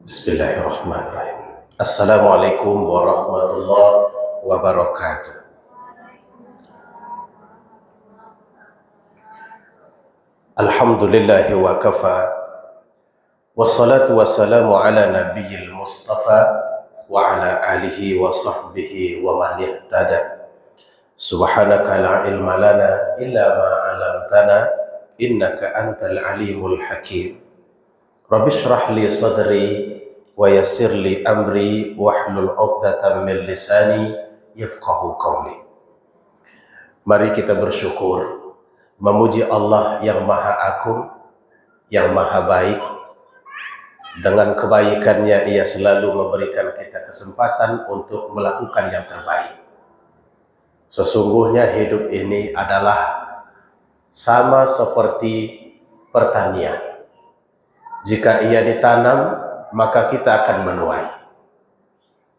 Bismillahirrahmanirrahim. Assalamualaikum warahmatullahi wabarakatuh. Alhamdulillahi wa kafa. Wassalatu wassalamu ala nabiyil mustafa wa ala alihi wa sahbihi wa man ihtada. Subhanaka la ilma lana illa ma 'allamtana innaka antal alimul hakim. Rabbi shrah li sadri wa yassir li amri wahlul 'uqdatam min lisani yafqahu qawli. Mari kita bersyukur, memuji Allah yang Maha Agung, yang Maha Baik. Dengan kebaikannya Ia selalu memberikan kita kesempatan untuk melakukan yang terbaik. Sesungguhnya hidup ini adalah sama seperti pertanian. Jika ia ditanam, maka kita akan menuai.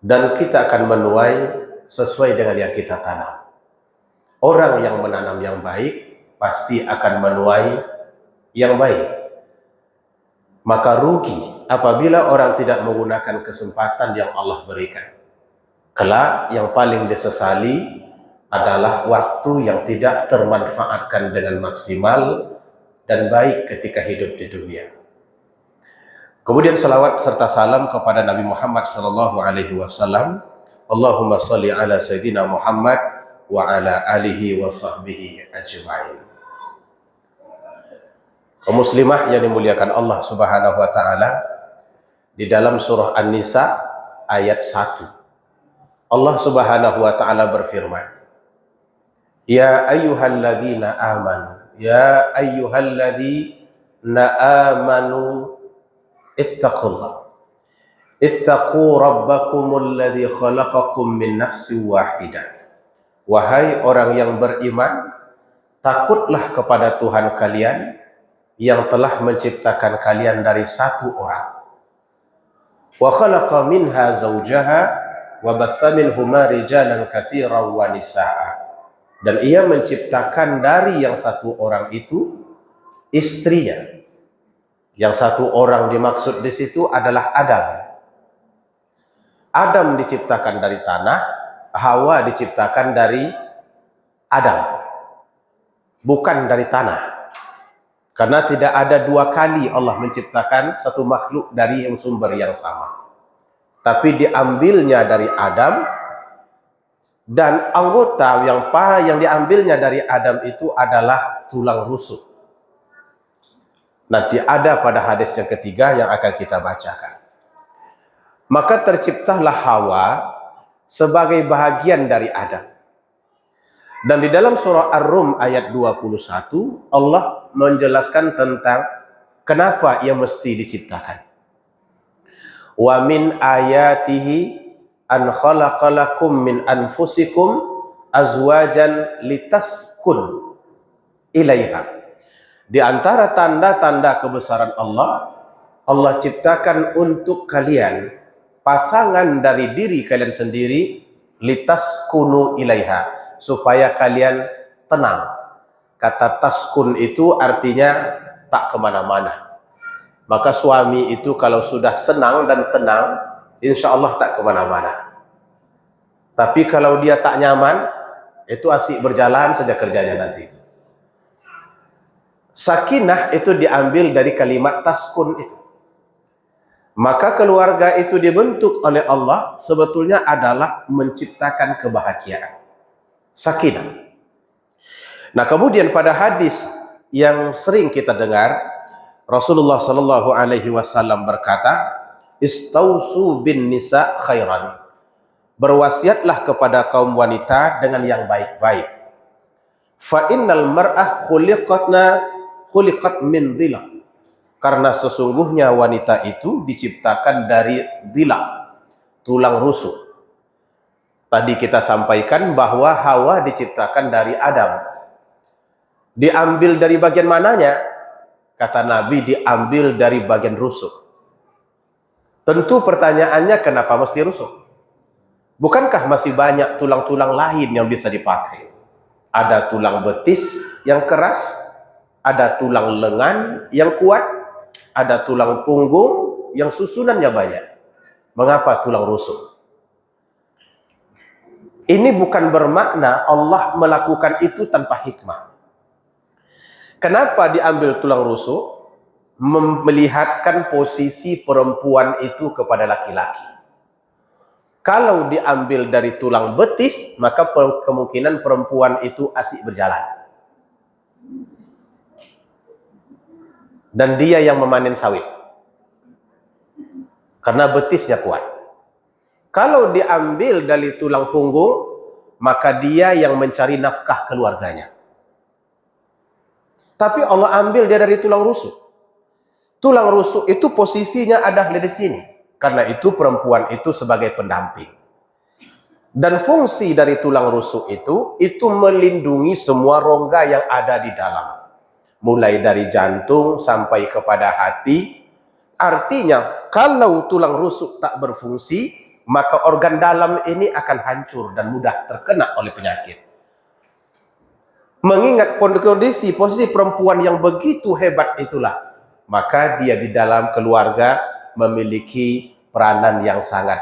Dan kita akan menuai sesuai dengan yang kita tanam. Orang yang menanam yang baik, pasti akan menuai yang baik. Maka rugi apabila orang tidak menggunakan kesempatan yang Allah berikan. Kelak yang paling disesali adalah waktu yang tidak termanfaatkan dengan maksimal dan baik ketika hidup di dunia. Kemudian salawat serta salam kepada Nabi Muhammad SAW. Allahumma salli ala Sayyidina Muhammad wa ala alihi wa sahbihi ajma'in. Kaum muslimah yang dimuliakan Allah Subhanahu wa taala, di dalam surah An-Nisa ayat 1 Allah Subhanahu wa taala berfirman, Ya ayyuhalladzina amanu, ya ayyuhalladzina amanu ittaqullah, ittaqu rabbakumul ladzi khalaqakum min nafsin wahidah. Wahai orang yang beriman, takutlah kepada Tuhan kalian yang telah menciptakan kalian dari satu orang. Wa khalaqa minha zawjaha wa batha minhuma rijalan katsiran wa nisaa. Dan Ia menciptakan dari yang satu orang itu istrinya. Yang satu orang dimaksud di situ adalah Adam. Adam diciptakan dari tanah, Hawa diciptakan dari Adam, bukan dari tanah. Karena tidak ada dua kali Allah menciptakan satu makhluk dari yang sumber yang sama. Tapi diambilnya dari Adam, dan anggota yang diambilnya dari Adam itu adalah tulang rusuk. Nanti ada pada hadis yang ketiga yang akan kita bacakan. Maka terciptalah Hawa sebagai bahagian dari Adam. Dan di dalam surah Ar-Rum ayat 21 Allah menjelaskan tentang kenapa ia mesti diciptakan. Wa min ayatihi an khalaqalakum min anfusikum azwajan litaskun ilaiha. Di antara tanda-tanda kebesaran Allah, Allah ciptakan untuk kalian pasangan dari diri kalian sendiri, litaskunu ilaiha, supaya kalian tenang. Kata taskun itu artinya tak kemana-mana. Maka suami itu kalau sudah senang dan tenang, insya Allah tak kemana-mana. Tapi kalau dia tak nyaman, itu asik berjalan saja kerjanya nanti. Sakinah itu diambil dari kalimat taskun itu. Maka keluarga itu dibentuk oleh Allah sebetulnya adalah menciptakan kebahagiaan. Sakinah. Nah, kemudian pada hadis yang sering kita dengar, Rasulullah sallallahu alaihi wasallam berkata, Istausu bin nisa khairan. Berwasiatlah kepada kaum wanita dengan yang baik-baik. Fa innal mar'ah khuliqat min dhila. Karena sesungguhnya wanita itu diciptakan dari dhila, tulang rusuk. Tadi kita sampaikan bahwa Hawa diciptakan dari Adam. Diambil dari bagian mananya? Kata Nabi, diambil dari bagian rusuk. Tentu pertanyaannya, kenapa mesti rusuk? Bukankah masih banyak tulang-tulang lain yang bisa dipakai? Ada tulang betis yang keras, ada tulang lengan yang kuat, ada tulang punggung, yang susunannya banyak. Mengapa tulang rusuk? Ini bukan bermakna Allah melakukan itu tanpa hikmah. Kenapa diambil tulang rusuk? Melihatkan posisi perempuan itu kepada laki-laki. Kalau diambil dari tulang betis, maka kemungkinan perempuan itu asik berjalan. Dan dia yang memanen sawit. Karena betisnya kuat. Kalau diambil dari tulang punggung, maka dia yang mencari nafkah keluarganya. Tapi Allah ambil dia dari tulang rusuk. Tulang rusuk itu posisinya ada di sini. Karena itu perempuan itu sebagai pendamping. Dan fungsi dari tulang rusuk itu melindungi semua rongga yang ada di dalam. Mulai dari jantung sampai kepada hati. Artinya, kalau tulang rusuk tak berfungsi, maka organ dalam ini akan hancur dan mudah terkena oleh penyakit. Mengingat kondisi posisi perempuan yang begitu hebat itulah, maka dia di dalam keluarga memiliki peranan yang sangat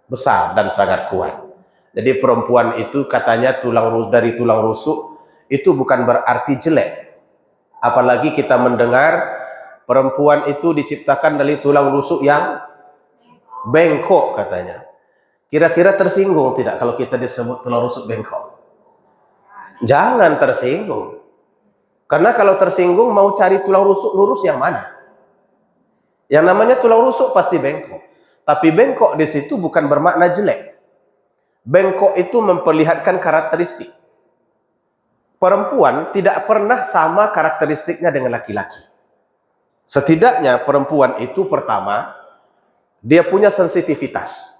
besar dan sangat kuat. Jadi perempuan itu katanya dari tulang rusuk itu bukan berarti jelek. Apalagi kita mendengar perempuan itu diciptakan dari tulang rusuk yang bengkok katanya. Kira-kira tersinggung tidak kalau kita disebut tulang rusuk bengkok? Jangan tersinggung. Karena kalau tersinggung mau cari tulang rusuk lurus yang mana? Yang namanya tulang rusuk pasti bengkok. Tapi bengkok di situ bukan bermakna jelek. Bengkok itu memperlihatkan karakteristik. Perempuan tidak pernah sama karakteristiknya dengan laki-laki. Setidaknya perempuan itu pertama, dia punya sensitivitas.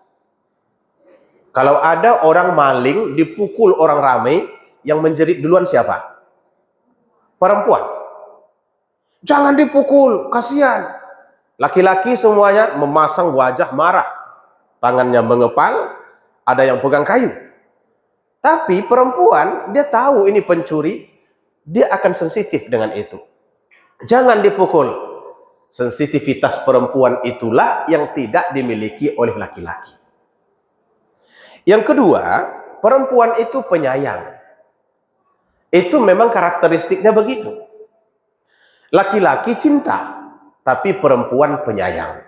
Kalau ada orang maling dipukul orang ramai, yang menjerit duluan siapa? Perempuan. Jangan dipukul, kasihan. Laki-laki semuanya memasang wajah marah. Tangannya mengepal, ada yang pegang kayu. Tapi perempuan, dia tahu ini pencuri, dia akan sensitif dengan itu. Jangan dipukul. Sensitivitas perempuan itulah yang tidak dimiliki oleh laki-laki. Yang kedua, perempuan itu penyayang. Itu memang karakteristiknya begitu. Laki-laki cinta, tapi perempuan penyayang.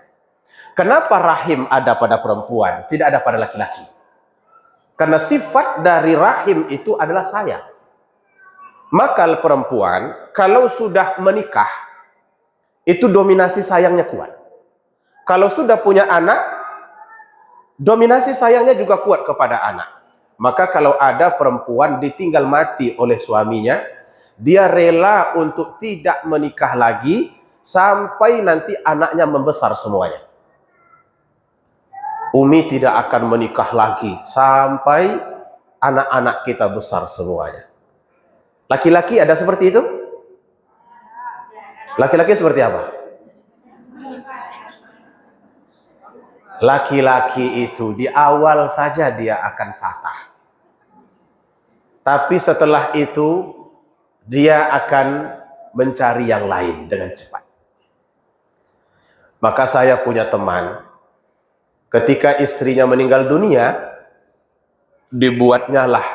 Kenapa rahim ada pada perempuan, tidak ada pada laki-laki? Karena sifat dari rahim itu adalah sayang. Maka perempuan, kalau sudah menikah, itu dominasi sayangnya kuat. Kalau sudah punya anak, dominasi sayangnya juga kuat kepada anak. Maka kalau ada perempuan ditinggal mati oleh suaminya, dia rela untuk tidak menikah lagi sampai nanti anaknya membesar semuanya. Umi tidak akan menikah lagi sampai anak-anak kita besar semuanya. Laki-laki ada seperti itu? Laki-laki seperti apa? Laki-laki itu di awal saja dia akan patah. Tapi setelah itu dia akan mencari yang lain dengan cepat. Maka saya punya teman, ketika istrinya meninggal dunia, dibuatnya lah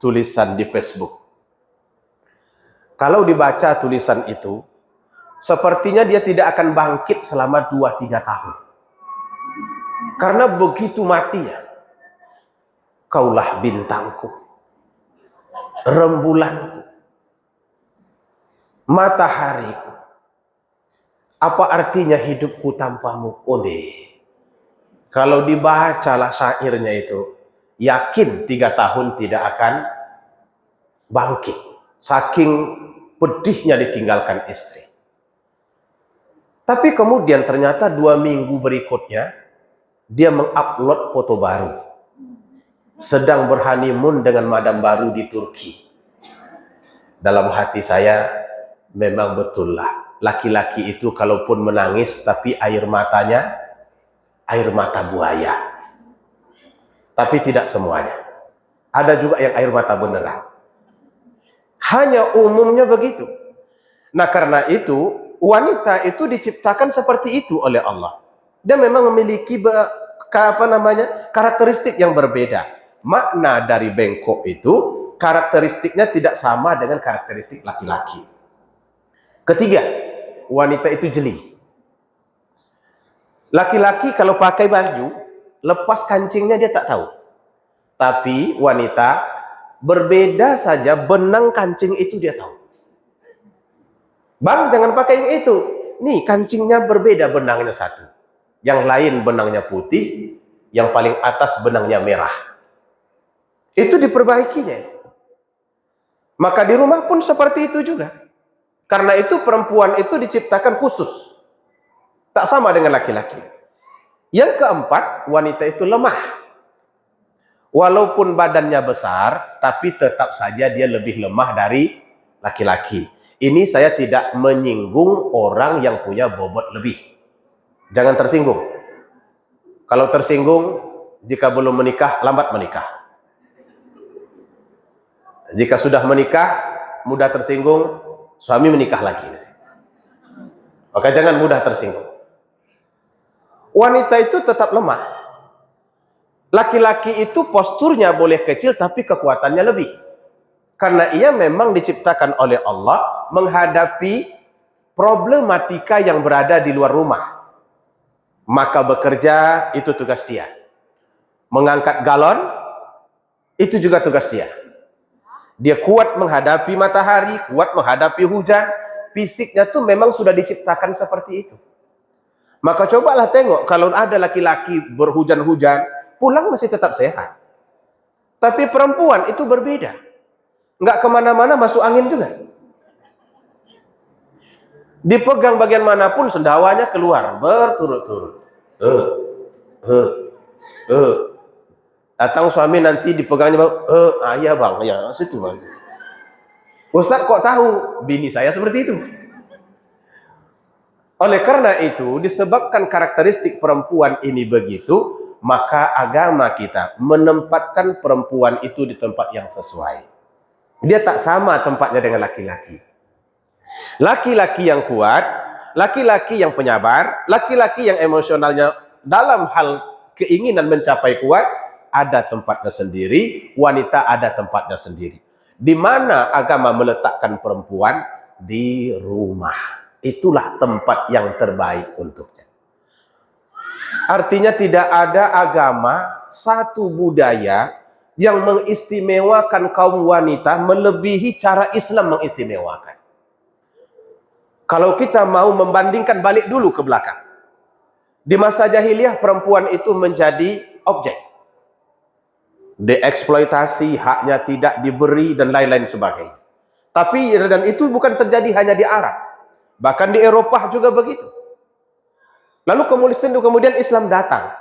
tulisan di Facebook. Kalau dibaca tulisan itu, sepertinya dia tidak akan bangkit selama 2-3 tahun. Karena begitu matinya. Kaulah bintangku, rembulanku, matahariku. Apa artinya hidupku tanpamu? Kalau dibacalah syairnya itu, yakin 3 tahun tidak akan bangkit. Saking pedihnya ditinggalkan istri. Tapi kemudian ternyata 2 minggu berikutnya, dia mengupload foto baru. Sedang berhanimun dengan madam baru di Turki. Dalam hati saya, memang betul lah. Laki-laki itu kalaupun menangis, tapi air matanya, air mata buaya. Tapi tidak semuanya. Ada juga yang air mata beneran. Hanya umumnya begitu. Nah karena itu, wanita itu diciptakan seperti itu oleh Allah. Dia memang memiliki karakteristik yang berbeda. Makna dari bengkok itu karakteristiknya tidak sama dengan karakteristik laki-laki. Ketiga, wanita itu jeli. Laki-laki kalau pakai baju, lepas kancingnya dia tak tahu. Tapi wanita berbeda saja, benang kancing itu dia tahu. Bang, jangan pakai yang itu. Nih, kancingnya berbeda, benangnya satu. Yang lain benangnya putih, yang paling atas benangnya merah. Itu diperbaikinya itu. Maka di rumah pun seperti itu juga. Karena itu perempuan itu diciptakan khusus. Tak sama dengan laki-laki. Yang keempat, wanita itu lemah. Walaupun badannya besar, tapi tetap saja dia lebih lemah dari laki-laki. Ini saya tidak menyinggung orang yang punya bobot lebih. Jangan tersinggung. Kalau tersinggung, jika belum menikah, lambat menikah. Jika sudah menikah, mudah tersinggung, suami menikah lagi. Maka jangan mudah tersinggung. Wanita itu tetap lemah. Laki-laki itu posturnya boleh kecil, tapi kekuatannya lebih. Karena ia memang diciptakan oleh Allah menghadapi problematika yang berada di luar rumah. Maka bekerja, itu tugas dia. Mengangkat galon, itu juga tugas dia. Dia kuat menghadapi matahari, kuat menghadapi hujan. Fisiknya tuh memang sudah diciptakan seperti itu. Maka cobalah tengok, kalau ada laki-laki berhujan-hujan, pulang masih tetap sehat. Tapi perempuan itu berbeda. Nggak kemana-mana, masuk angin juga. Dipegang bagian manapun, sendawanya keluar berturut-turut. Datang suami nanti dipegangnya, ayah bang, ya situ bang. Ustaz kok tahu? Bini saya seperti itu. Oleh karena itu, disebabkan karakteristik perempuan ini begitu, maka agama kita menempatkan perempuan itu di tempat yang sesuai. Dia tak sama tempatnya dengan laki-laki. Laki-laki yang kuat, laki-laki yang penyabar, laki-laki yang emosionalnya dalam hal keinginan mencapai kuat, ada tempatnya sendiri, wanita ada tempatnya sendiri. Di mana agama meletakkan perempuan? Di rumah. Itulah tempat yang terbaik untuknya. Artinya tidak ada agama, satu budaya yang mengistimewakan kaum wanita melebihi cara Islam mengistimewakan. Kalau kita mau membandingkan, balik dulu ke belakang. Di masa jahiliyah perempuan itu menjadi objek. Dieksploitasi, haknya tidak diberi, dan lain-lain sebagainya. Tapi dan itu bukan terjadi hanya di Arab. Bahkan di Eropah juga begitu. Lalu kemudian Islam datang.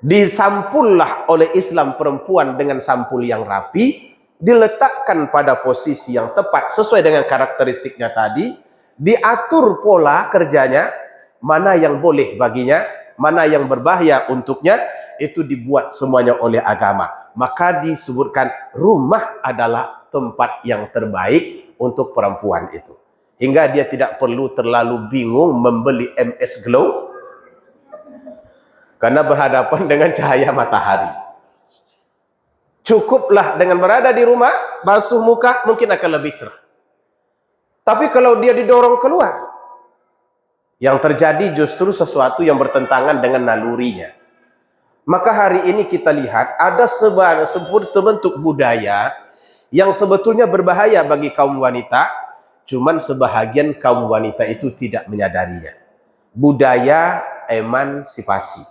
Disampullah oleh Islam perempuan dengan sampul yang rapi, diletakkan pada posisi yang tepat sesuai dengan karakteristiknya tadi, diatur pola kerjanya, mana yang boleh baginya, mana yang berbahaya untuknya, itu dibuat semuanya oleh agama. Maka disebutkan rumah adalah tempat yang terbaik untuk perempuan itu. Hingga dia tidak perlu terlalu bingung membeli MS Glow karena berhadapan dengan cahaya matahari. Cukuplah dengan berada di rumah, basuh muka, mungkin akan lebih cerah. Tapi kalau dia didorong keluar, yang terjadi justru sesuatu yang bertentangan dengan nalurinya. Maka hari ini kita lihat ada sebuah bentuk budaya yang sebetulnya berbahaya bagi kaum wanita, cuman sebahagian kaum wanita itu tidak menyadarinya. Budaya emansipasi.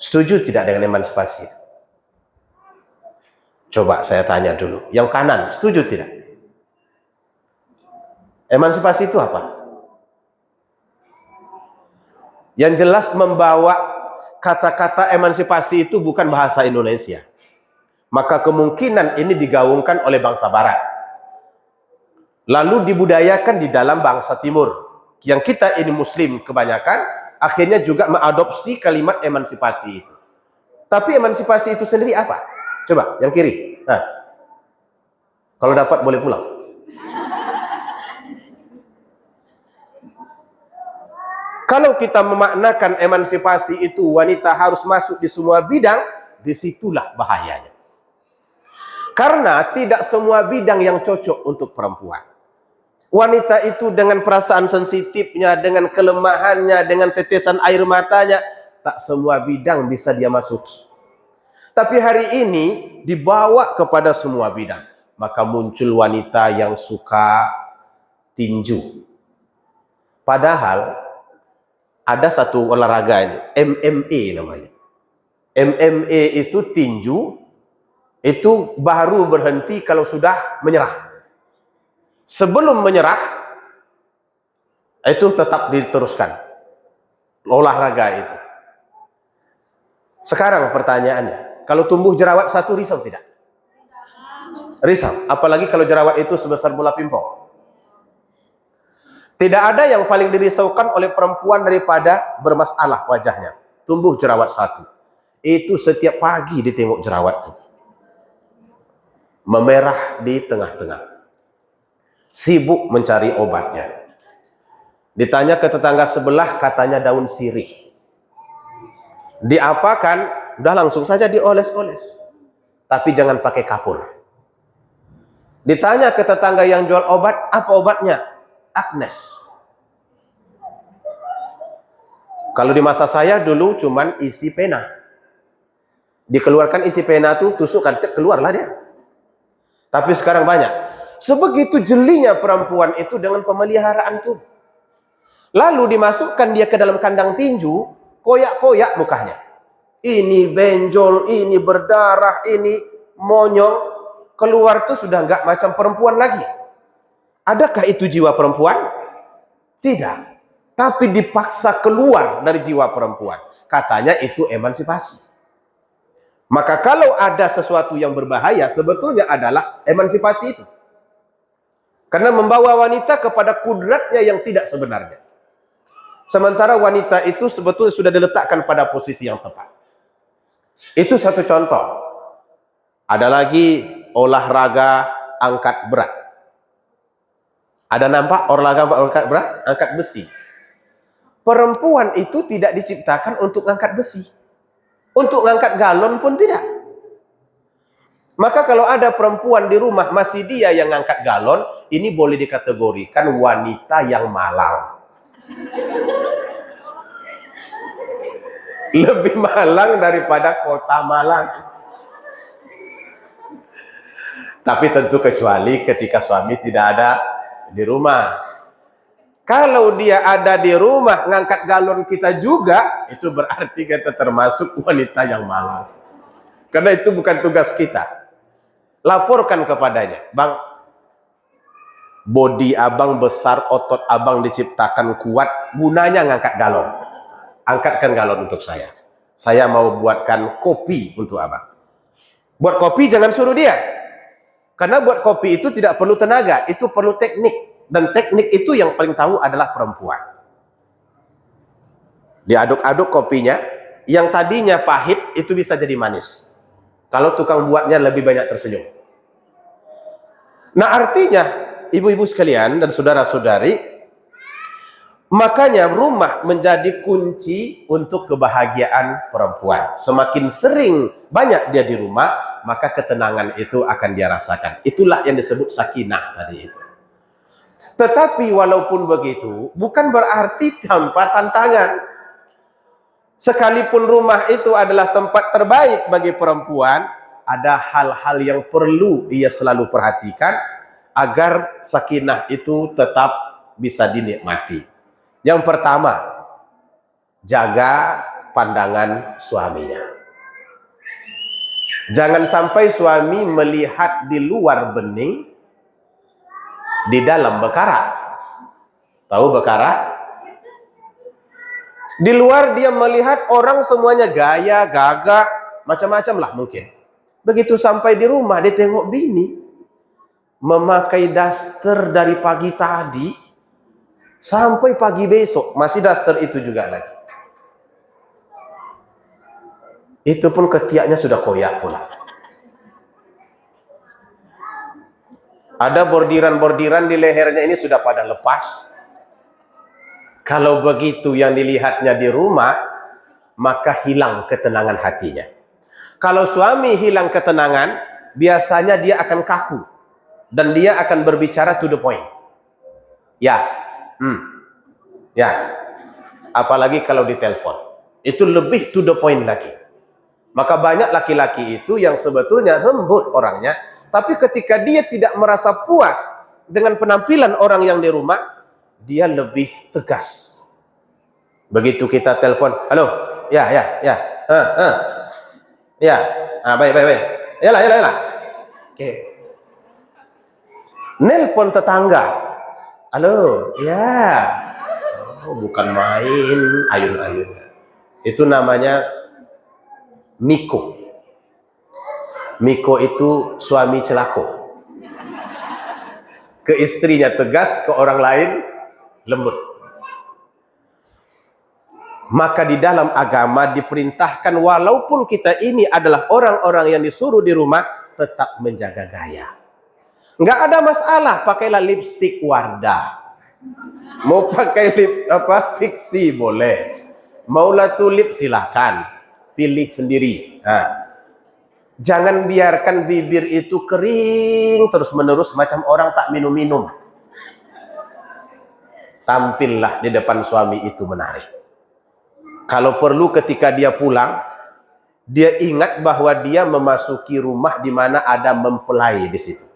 Setuju tidak dengan emansipasi itu? Coba saya tanya dulu. Yang kanan, setuju tidak? Emansipasi itu apa? Yang jelas membawa kata-kata emansipasi itu bukan bahasa Indonesia. Maka kemungkinan ini digaungkan oleh bangsa Barat. Lalu dibudayakan di dalam bangsa Timur. Yang kita ini Muslim kebanyakan, akhirnya juga mengadopsi kalimat emansipasi itu. Tapi emansipasi itu sendiri apa? Coba, yang kiri. Nah, kalau dapat boleh pulang. Kalau kita memaknakan emansipasi itu wanita harus masuk di semua bidang, disitulah bahayanya. Karena tidak semua bidang yang cocok untuk perempuan. Wanita itu dengan perasaan sensitifnya, dengan kelemahannya, dengan tetesan air matanya, tak semua bidang bisa dia masuki. Tapi hari ini dibawa kepada semua bidang. Maka muncul wanita yang suka tinju. Padahal ada satu olahraga ini, MMA namanya. MMA itu tinju, itu baru berhenti kalau sudah menyerah. Sebelum menyerah, itu tetap diteruskan olahraga itu. Sekarang pertanyaannya, kalau tumbuh jerawat satu risau tidak? Risau, apalagi kalau jerawat itu sebesar bola pingpong. Tidak ada yang paling dirisaukan oleh perempuan daripada bermasalah wajahnya. Tumbuh jerawat satu. Itu setiap pagi ditengok jerawat itu. Memerah di tengah-tengah. Sibuk mencari obatnya. Ditanya ke tetangga sebelah, katanya daun sirih. Diapakan? Udah langsung saja dioles-oles. Tapi jangan pakai kapur. Ditanya ke tetangga yang jual obat, apa obatnya? Agnes. Kalau di masa saya dulu cuman isi pena. Dikeluarkan isi pena tuh, tusukkan, keluarlah dia. Tapi sekarang banyak. Sebegitu jelinya perempuan itu dengan pemeliharaan tubuh. Lalu dimasukkan dia ke dalam kandang tinju, koyak-koyak mukanya. Ini benjol, ini berdarah, ini monyong. Keluar tuh sudah nggak macam perempuan lagi. Adakah itu jiwa perempuan? Tidak. Tapi dipaksa keluar dari jiwa perempuan. Katanya itu emansipasi. Maka kalau ada sesuatu yang berbahaya, sebetulnya adalah emansipasi itu. Karena membawa wanita kepada kudratnya yang tidak sebenarnya. Sementara wanita itu sebetulnya sudah diletakkan pada posisi yang tepat. Itu satu contoh. Ada lagi olahraga angkat berat. Ada nampak olahraga angkat berat? Angkat besi. Perempuan itu tidak diciptakan untuk angkat besi. Untuk angkat galon pun tidak. Maka kalau ada perempuan di rumah masih dia yang ngangkat galon, ini boleh dikategorikan wanita yang malang. Lebih malang daripada kota Malang. Tapi tentu kecuali ketika suami tidak ada di rumah. Kalau dia ada di rumah ngangkat galon kita juga, itu berarti kita termasuk wanita yang malang. Karena itu bukan tugas kita. Laporkan kepadanya, bang, body abang besar, otot abang diciptakan kuat, gunanya ngangkat galon. Angkatkan galon untuk saya. Saya mau buatkan kopi untuk abang. Buat kopi jangan suruh dia. Karena buat kopi itu tidak perlu tenaga, itu perlu teknik. Dan teknik itu yang paling tahu adalah perempuan. Diaduk-aduk kopinya, yang tadinya pahit itu bisa jadi manis. Kalau tukang buatnya lebih banyak tersenyum. Nah artinya, ibu-ibu sekalian dan saudara-saudari, makanya rumah menjadi kunci untuk kebahagiaan perempuan. Semakin sering banyak dia di rumah, maka ketenangan itu akan dia rasakan. Itulah yang disebut sakinah tadi itu. Tetapi walaupun begitu, bukan berarti tanpa tantangan. Sekalipun rumah itu adalah tempat terbaik bagi perempuan, ada hal-hal yang perlu ia selalu perhatikan agar sakinah itu tetap bisa dinikmati. Yang pertama, jaga pandangan suaminya. Jangan sampai suami melihat di luar bening, di dalam berkarat. Tahu berkarat? Di luar dia melihat orang semuanya gaya, gagah, macam-macam lah mungkin. Begitu sampai di rumah, dia tengok bini memakai daster dari pagi tadi sampai pagi besok, masih daster itu juga lagi. Itu pun ketiaknya sudah koyak pula. Ada bordiran-bordiran di lehernya ini sudah pada lepas. Kalau begitu yang dilihatnya di rumah, maka hilang ketenangan hatinya. Kalau suami hilang ketenangan, biasanya dia akan kaku dan dia akan berbicara to the point. Ya, ya. Apalagi kalau ditelepon, itu lebih to the point lagi. Maka banyak laki-laki itu yang sebetulnya lembut orangnya, tapi ketika dia tidak merasa puas dengan penampilan orang yang di rumah, dia lebih tegas. Begitu kita telepon, halo, ya, ya, baik, yalah. Oke. Nelpon tetangga, halo, ya, bukan main ayun-ayun. Itu namanya Miko. Miko itu suami celako. Ke istrinya tegas, ke orang lain lembut. Maka di dalam agama diperintahkan walaupun kita ini adalah orang-orang yang disuruh di rumah, tetap menjaga gaya. Nggak ada masalah, pakailah lipstik Wardah. Mau pakai fiksi boleh. Mau tulip silahkan, pilih sendiri. Jangan biarkan bibir itu kering terus menerus macam orang tak minum-minum. Tampillah di depan suami itu menarik. Kalau perlu ketika dia pulang, dia ingat bahwa dia memasuki rumah di mana ada mempelai di situ.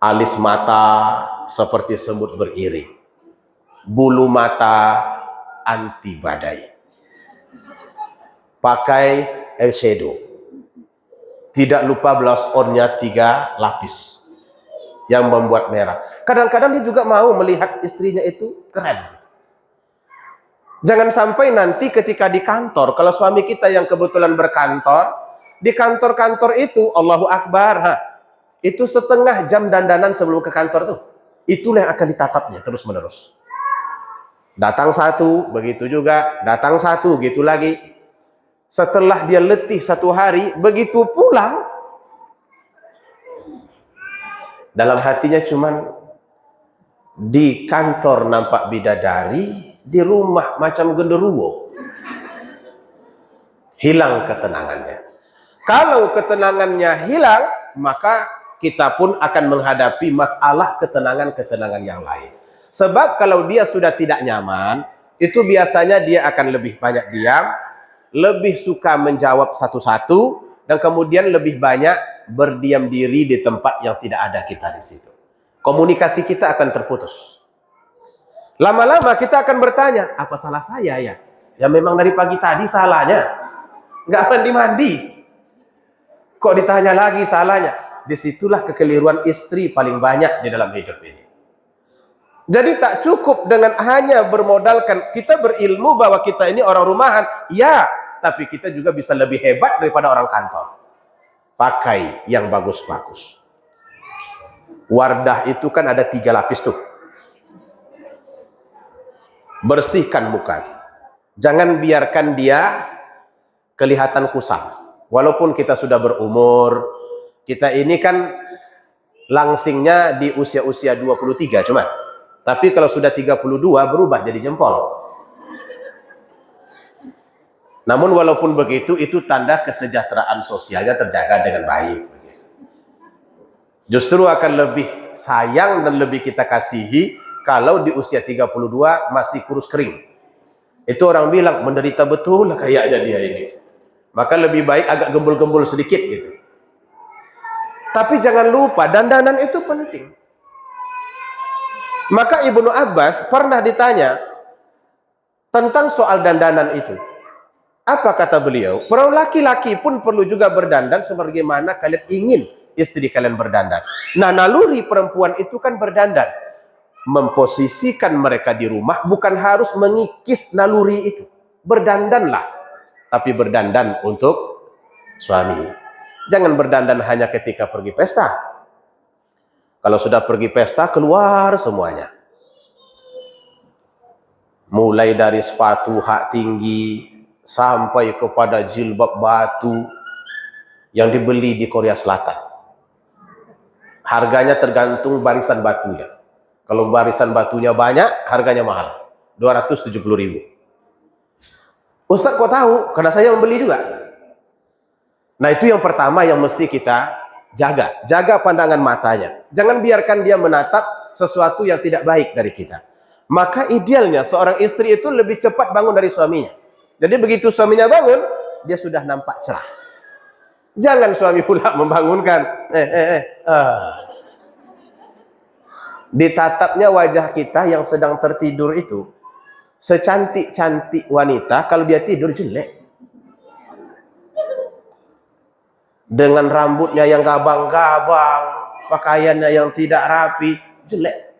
Alis mata seperti semut beriri, bulu mata anti badai, pakai eyeshadow, tidak lupa blush on-nya 3 lapis yang membuat merah. Kadang-kadang dia juga mau melihat istrinya itu keren. Jangan sampai nanti ketika di kantor, kalau suami kita yang kebetulan berkantor, di kantor-kantor itu Allahu Akbar, itu setengah jam dandanan sebelum ke kantor tuh, itulah yang akan ditatapnya terus menerus. Datang satu, begitu juga, datang satu, gitu lagi. Setelah dia letih 1 hari, begitu pulang, dalam hatinya cuman di kantor nampak bidadari, di rumah macam genderuwo. Hilang ketenangannya. Kalau ketenangannya hilang, maka kita pun akan menghadapi masalah ketenangan-ketenangan yang lain. Sebab kalau dia sudah tidak nyaman, itu biasanya dia akan lebih banyak diam, lebih suka menjawab satu-satu, dan kemudian lebih banyak berdiam diri di tempat yang tidak ada kita di situ. Komunikasi kita akan terputus. Lama-lama kita akan bertanya, apa salah saya ya? Ya memang dari pagi tadi salahnya. Nggak mandi-mandi. Kok ditanya lagi salahnya? Disitulah kekeliruan istri paling banyak di dalam hidup ini. Jadi tak cukup dengan hanya bermodalkan kita berilmu bahwa kita ini orang rumahan. Ya, tapi kita juga bisa lebih hebat daripada orang kantor. Pakai yang bagus-bagus. Wardah itu kan ada 3 lapis tuh. Bersihkan muka itu. Jangan biarkan dia kelihatan kusam. Walaupun kita sudah berumur, kita ini kan langsingnya di usia-usia 23 cuman. Tapi kalau sudah 32 berubah jadi jempol. Namun walaupun begitu, itu tanda kesejahteraan sosialnya terjaga dengan baik. Justru akan lebih sayang dan lebih kita kasihi kalau di usia 32 masih kurus kering. Itu orang bilang menderita betul lah kayaknya dia ini. Maka lebih baik agak gembul-gembul sedikit gitu. Tapi jangan lupa dandanan itu penting. Maka Ibnu Abbas pernah ditanya tentang soal dandanan itu. Apa kata beliau? Para laki-laki pun perlu juga berdandan sebagaimana kalian ingin istri kalian berdandan. Nah, naluri perempuan itu kan berdandan. Memposisikan mereka di rumah bukan harus mengikis naluri itu. Berdandanlah, tapi berdandan untuk suami. Jangan berdandan hanya ketika pergi pesta. Kalau sudah pergi pesta, keluar semuanya. Mulai dari sepatu hak tinggi sampai kepada jilbab batu yang dibeli di Korea Selatan. Harganya tergantung barisan batunya. Kalau barisan batunya banyak, harganya mahal. 270.000. Ustaz kok tahu? Karena saya membeli juga. Nah itu yang pertama yang mesti kita jaga. Jaga pandangan matanya. Jangan biarkan dia menatap sesuatu yang tidak baik dari kita. Maka idealnya seorang istri itu lebih cepat bangun dari suaminya. Jadi begitu suaminya bangun, dia sudah nampak cerah. Jangan suami pula membangunkan. Ditatapnya wajah kita yang sedang tertidur itu, secantik-cantik wanita, kalau dia tidur jelek. Dengan rambutnya yang gabang-gabang, pakaiannya yang tidak rapi, jelek.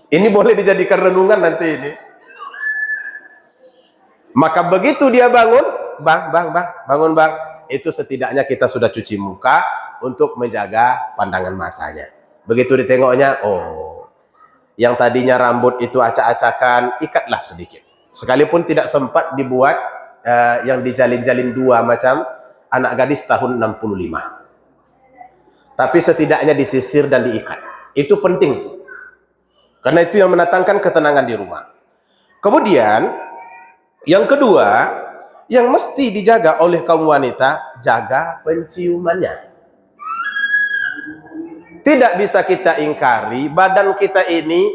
Ini boleh dijadikan renungan nanti ini. Maka begitu dia bangun, bangun bang, itu setidaknya kita sudah cuci muka untuk menjaga pandangan matanya. Begitu ditengoknya, oh, yang tadinya rambut itu acak-acakan, ikatlah sedikit. Sekalipun tidak sempat dibuat yang dijalin-jalin dua macam anak gadis tahun 65. Tapi setidaknya disisir dan diikat. Itu penting itu. Karena itu yang mendatangkan ketenangan di rumah. Kemudian yang kedua, yang mesti dijaga oleh kaum wanita, jaga penciumannya. Tidak bisa kita ingkari, badan kita ini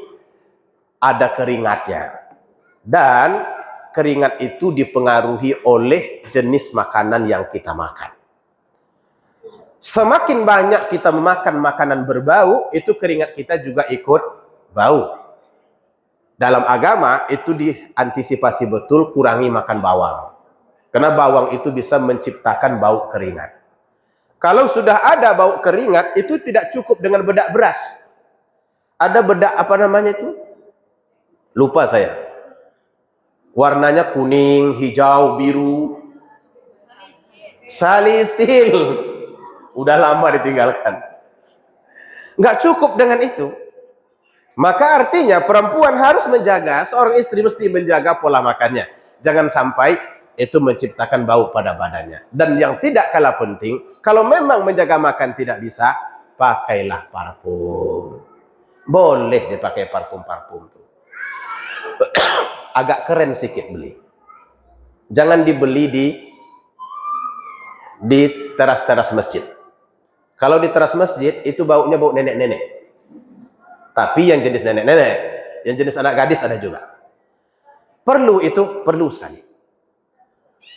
ada keringatnya. Dan keringat itu dipengaruhi oleh jenis makanan yang kita makan. Semakin banyak kita memakan makanan berbau, itu keringat kita juga ikut bau. Dalam agama itu diantisipasi betul, kurangi makan bawang. Karena bawang itu bisa menciptakan bau keringat. Kalau sudah ada bau keringat, itu tidak cukup dengan bedak beras. Ada bedak apa namanya itu? Lupa saya. Warnanya kuning, hijau, biru. Salisil. Udah lama ditinggalkan. Nggak cukup dengan itu. Maka artinya perempuan harus menjaga, seorang istri mesti menjaga pola makannya. Jangan sampai itu menciptakan bau pada badannya. Dan yang tidak kalah penting, kalau memang menjaga makan tidak bisa, pakailah parfum. Boleh dipakai parfum-parfum tuh. Agak keren sedikit beli. Jangan dibeli di teras-teras masjid. Kalau di teras masjid itu baunya bau nenek-nenek. Tapi yang jenis nenek-nenek, yang jenis anak gadis ada juga. Perlu itu, perlu sekali.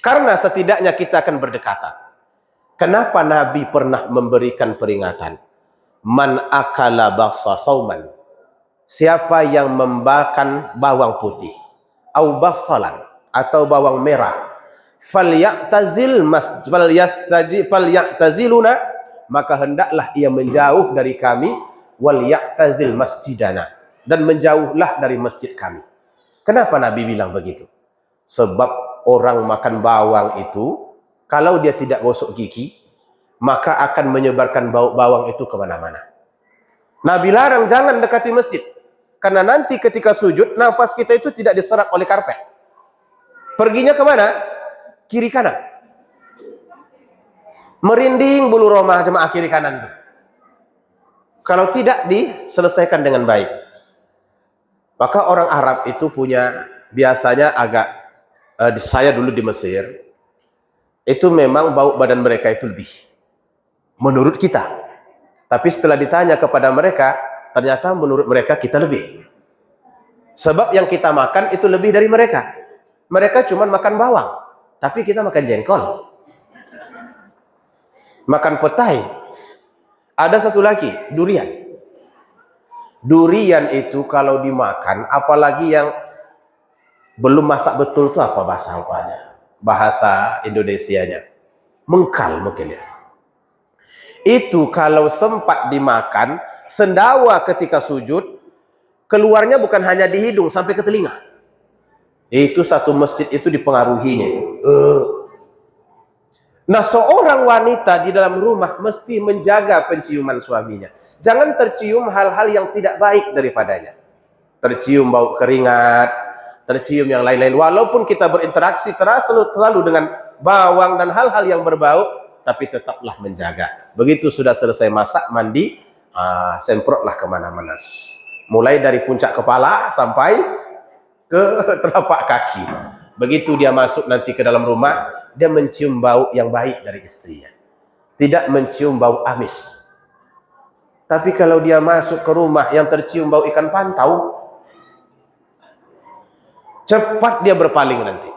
Karena setidaknya kita akan berdekatan. Kenapa Nabi pernah memberikan peringatan? Man akala baksa sauman. Siapa yang memakan bawang putih, au baksalan, atau bawang merah, falyataziluna, maka hendaklah ia menjauh dari kami, wal ya'tazil masjidana, dan menjauhlah dari masjid kami. Kenapa Nabi bilang begitu? Sebab orang makan bawang itu, kalau dia tidak gosok gigi, maka akan menyebarkan bau bawang itu kemana-mana. Nabi larang jangan dekati masjid. Karena nanti ketika sujud, nafas kita itu tidak diserap oleh karpet. Perginya kemana? Kiri kanan. Merinding bulu roma jemaah kiri kanan itu. Kalau tidak diselesaikan dengan baik. Maka orang Arab itu punya biasanya agak, saya dulu di Mesir, itu memang bau badan mereka itu lebih. Menurut kita. Tapi setelah ditanya kepada mereka, ternyata menurut mereka kita lebih. Sebab yang kita makan itu lebih dari mereka. Mereka cuma makan bawang. Tapi kita makan jengkol. Makan petai. Ada satu lagi, durian. Durian itu kalau dimakan, apalagi yang belum masak betul itu apa bahasa Indonesianya? Mengkal mungkin ya. Itu kalau sempat dimakan, sendawa ketika sujud, keluarnya bukan hanya di hidung sampai ke telinga. Itu satu masjid itu dipengaruhinya itu. Nah, seorang wanita di dalam rumah mesti menjaga penciuman suaminya. Jangan tercium hal-hal yang tidak baik daripadanya. Tercium bau keringat, tercium yang lain-lain. Walaupun kita berinteraksi terlalu dengan bawang dan hal-hal yang berbau, tapi tetaplah menjaga. Begitu sudah selesai masak, mandi, Semprotlah kemana-mana. Mulai dari puncak kepala sampai ke telapak kaki. Begitu dia masuk nanti ke dalam rumah, dia mencium bau yang baik dari istrinya. Tidak mencium bau amis. Tapi kalau dia masuk ke rumah yang tercium bau ikan pantau, cepat dia berpaling nanti.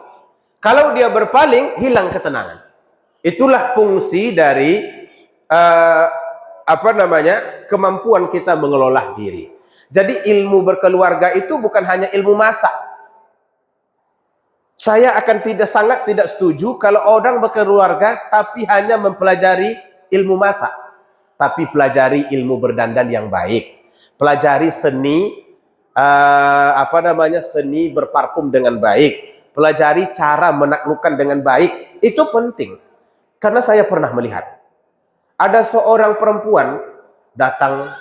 Kalau dia berpaling, hilang ketenangan. Itulah fungsi dari kemampuan kita mengelola diri. Jadi ilmu berkeluarga itu bukan hanya ilmu masak. Saya akan sangat tidak setuju kalau orang berkeluarga tapi hanya mempelajari ilmu masak, tapi pelajari ilmu berdandan yang baik, pelajari seni seni berparfum dengan baik, pelajari cara menaklukkan dengan baik. Itu penting. Karena saya pernah melihat ada seorang perempuan datang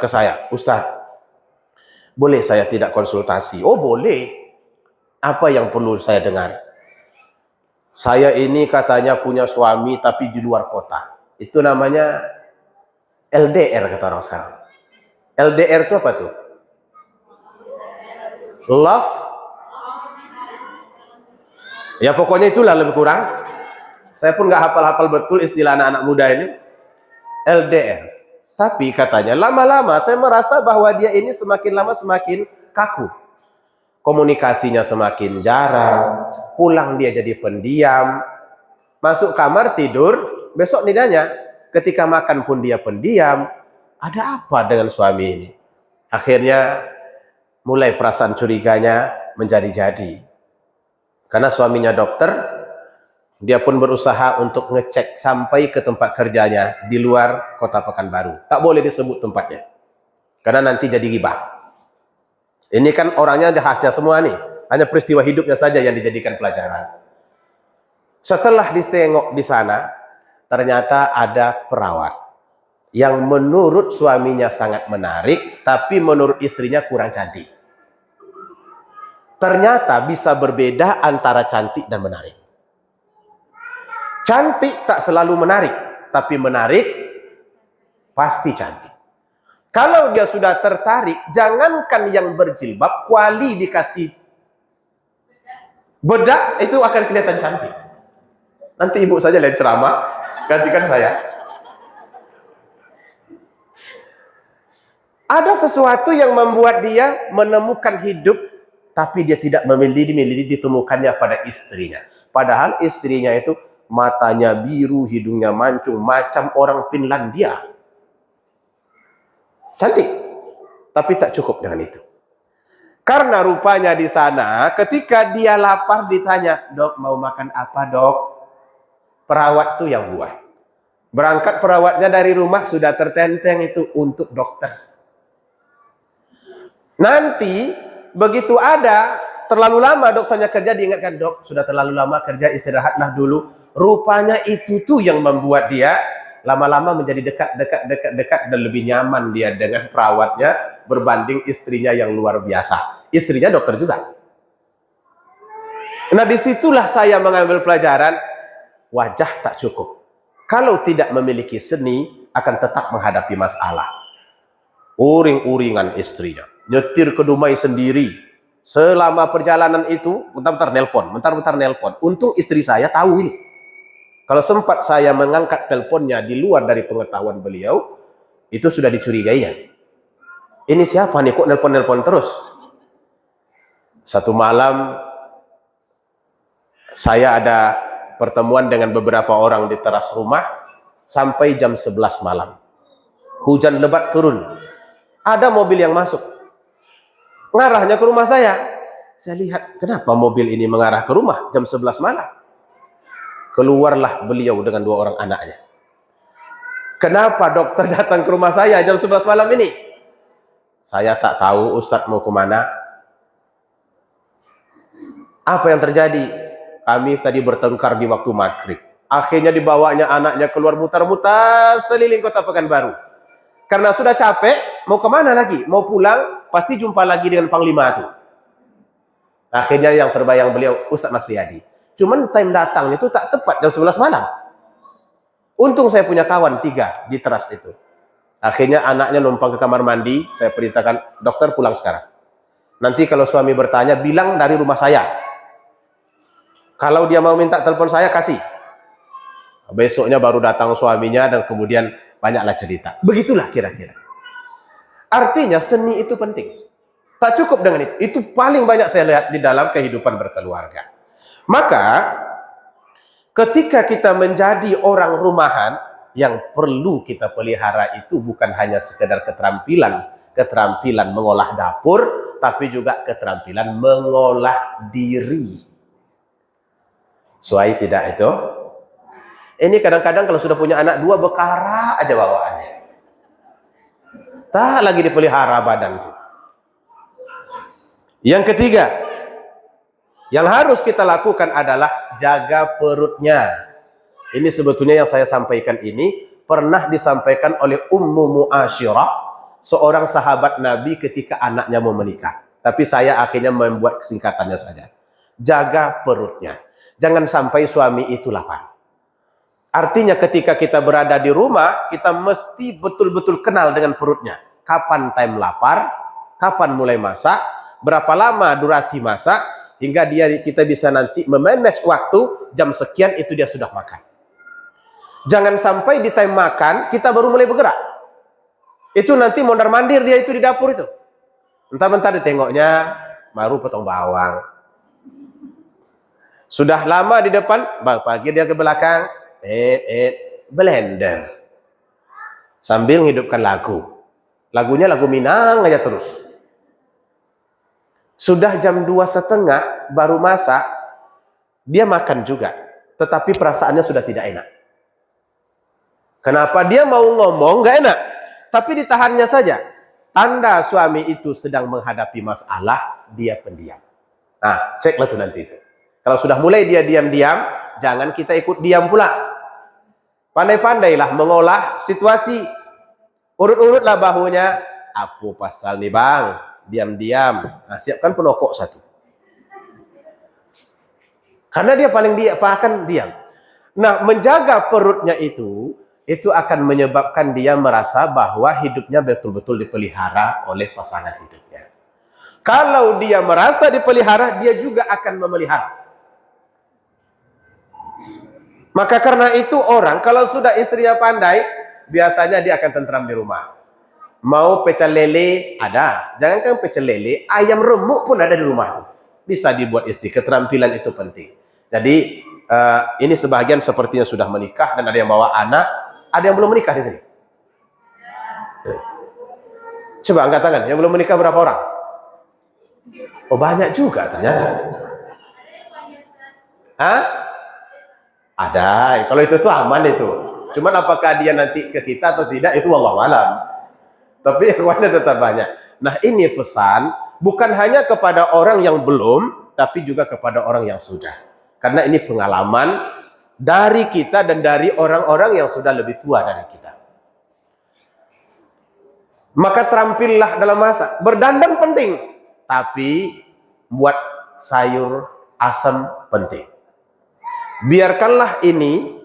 ke saya, "Ustaz, boleh saya tidak konsultasi?" "Oh, boleh. Apa yang perlu saya dengar?" "Saya ini katanya punya suami tapi di luar kota." Itu namanya LDR kata orang sekarang. LDR itu apa tuh? Love? Ya pokoknya itulah lebih kurang. Saya pun nggak hafal-hafal betul istilah anak-anak muda ini. LDR. Tapi katanya lama-lama saya merasa bahwa dia ini semakin lama semakin kaku. Komunikasinya semakin jarang, pulang dia jadi pendiam, masuk kamar tidur, besok nidanya, ketika makan pun dia pendiam. Ada apa dengan suami ini? Akhirnya mulai perasaan curiganya menjadi-jadi. Karena suaminya dokter, dia pun berusaha untuk ngecek sampai ke tempat kerjanya di luar kota Pekanbaru. Tak boleh disebut tempatnya, karena nanti jadi ghibah. Ini kan orangnya rahasia semua nih, hanya peristiwa hidupnya saja yang dijadikan pelajaran. Setelah ditengok di sana, ternyata ada perawat yang menurut suaminya sangat menarik, tapi menurut istrinya kurang cantik. Ternyata bisa berbeda antara cantik dan menarik. Cantik tak selalu menarik, tapi menarik pasti cantik. Kalau dia sudah tertarik, jangankan yang berjilbab, kuali dikasih bedak, itu akan kelihatan cantik. Nanti ibu saja lihat ceramah, gantikan saya. Ada sesuatu yang membuat dia menemukan hidup, tapi dia tidak memilih ditemukannya pada istrinya. Padahal istrinya itu matanya biru, hidungnya mancung, macam orang Finlandia. Cantik, tapi tak cukup dengan itu. Karena rupanya di sana, ketika dia lapar ditanya, "Dok, mau makan apa, Dok?" Perawat tuh yang buat. Berangkat perawatnya dari rumah sudah tertenteng itu untuk dokter. Nanti begitu ada terlalu lama dokternya kerja, diingatkan, "Dok, sudah terlalu lama kerja, istirahatlah dulu." Rupanya itu tuh yang membuat dia lama-lama menjadi dekat dan lebih nyaman dia dengan perawatnya berbanding istrinya yang luar biasa. Istrinya dokter juga. Nah, disitulah saya mengambil pelajaran, wajah tak cukup. Kalau tidak memiliki seni, akan tetap menghadapi masalah. Uring-uringan istrinya, nyetir ke Dumai sendiri. Selama perjalanan itu, bentar-bentar nelpon. Untung istri saya tahu ini. Kalau sempat saya mengangkat teleponnya di luar dari pengetahuan beliau, itu sudah dicurigainya. Ini siapa nih kok nelpon-nelpon terus? Satu malam saya ada pertemuan dengan beberapa orang di teras rumah sampai jam 11 malam. Hujan lebat turun. Ada mobil yang masuk. Ngarahnya ke rumah saya. Saya lihat, kenapa mobil ini mengarah ke rumah jam 11 malam? Keluarlah beliau dengan 2 orang anaknya. "Kenapa dokter datang ke rumah saya jam 11 malam ini?" "Saya tak tahu Ustadz mau kemana." "Apa yang terjadi?" "Kami tadi bertengkar di waktu maghrib. Akhirnya dibawanya anaknya keluar mutar-mutar seliling kota Pekanbaru. Karena sudah capek, mau kemana lagi? Mau pulang, pasti jumpa lagi dengan Panglima itu." Akhirnya yang terbayang beliau, "Ustadz Mas Riyadi." Cuman time datangnya itu tak tepat jam 11 malam. Untung saya punya kawan 3 di teras itu. Akhirnya anaknya numpang ke kamar mandi, saya perintahkan, dokter pulang sekarang. Nanti kalau suami bertanya, bilang dari rumah saya. Kalau dia mau minta telepon saya, kasih. Besoknya baru datang suaminya dan kemudian banyaklah cerita. Begitulah kira-kira. Artinya seni itu penting. Tak cukup dengan itu. Itu paling banyak saya lihat di dalam kehidupan berkeluarga. Maka ketika kita menjadi orang rumahan, yang perlu kita pelihara itu bukan hanya sekedar keterampilan mengolah dapur, tapi juga keterampilan mengolah diri. Suai tidak itu? Ini kadang-kadang kalau sudah punya anak 2 bekara aja bawaannya. Tak lagi dipelihara badan itu. Yang ketiga, yang harus kita lakukan adalah jaga perutnya. Ini sebetulnya yang saya sampaikan ini pernah disampaikan oleh Ummu Mu'asyirah, seorang sahabat Nabi ketika anaknya mau menikah. Tapi saya akhirnya membuat kesingkatannya saja. Jaga perutnya. Jangan sampai suami itu lapar. Artinya ketika kita berada di rumah, kita mesti betul-betul kenal dengan perutnya. Kapan time lapar, kapan mulai masak, berapa lama durasi masak, hingga kita bisa nanti memanage waktu, jam sekian itu dia sudah makan. Jangan sampai di time makan, kita baru mulai bergerak. Itu nanti mondar-mandir dia itu di dapur itu. Bentar-bentar ditengoknya, baru potong bawang. Sudah lama di depan, pagi dia ke belakang, blender. Sambil menghidupkan lagu. Lagunya lagu Minang aja terus. Sudah jam 2:30 baru masak, dia makan juga. Tetapi perasaannya sudah tidak enak. Kenapa? Dia mau ngomong nggak enak, tapi ditahannya saja. Tanda suami itu sedang menghadapi masalah, dia pendiam. Nah, ceklah tuh nanti itu. Kalau sudah mulai dia diam-diam, jangan kita ikut diam pula. Pandai-pandailah mengolah situasi. Urut-urutlah bahunya. Apa pasal nih bang? Diam-diam. Nah, siapkan penokok 1. Karena dia paling akan diam. Nah, menjaga perutnya itu akan menyebabkan dia merasa bahwa hidupnya betul-betul dipelihara oleh pasangan hidupnya. Kalau dia merasa dipelihara, dia juga akan memelihara. Maka karena itu orang, kalau sudah istrinya pandai, biasanya dia akan tentram di rumah. Mau pecel lele, ada. Jangankan pecel lele, ayam remuk pun ada di rumah itu. Bisa dibuat istri, keterampilan itu penting. Jadi, ini sebagian sepertinya sudah menikah dan ada yang bawa anak. Ada yang belum menikah di sini? Coba angkat tangan. Yang belum menikah berapa orang? Oh, banyak juga ternyata. Hah? Ada. Kalau itu tuh aman itu. Cuman apakah dia nanti ke kita atau tidak, itu wallahu alam. Tapi ikhwannya tetap banyak. Nah, ini pesan bukan hanya kepada orang yang belum, tapi juga kepada orang yang sudah. Karena ini pengalaman dari kita dan dari orang-orang yang sudah lebih tua dari kita. Maka terampillah dalam masak. Berdandan penting, tapi buat sayur asam penting. Biarkanlah ini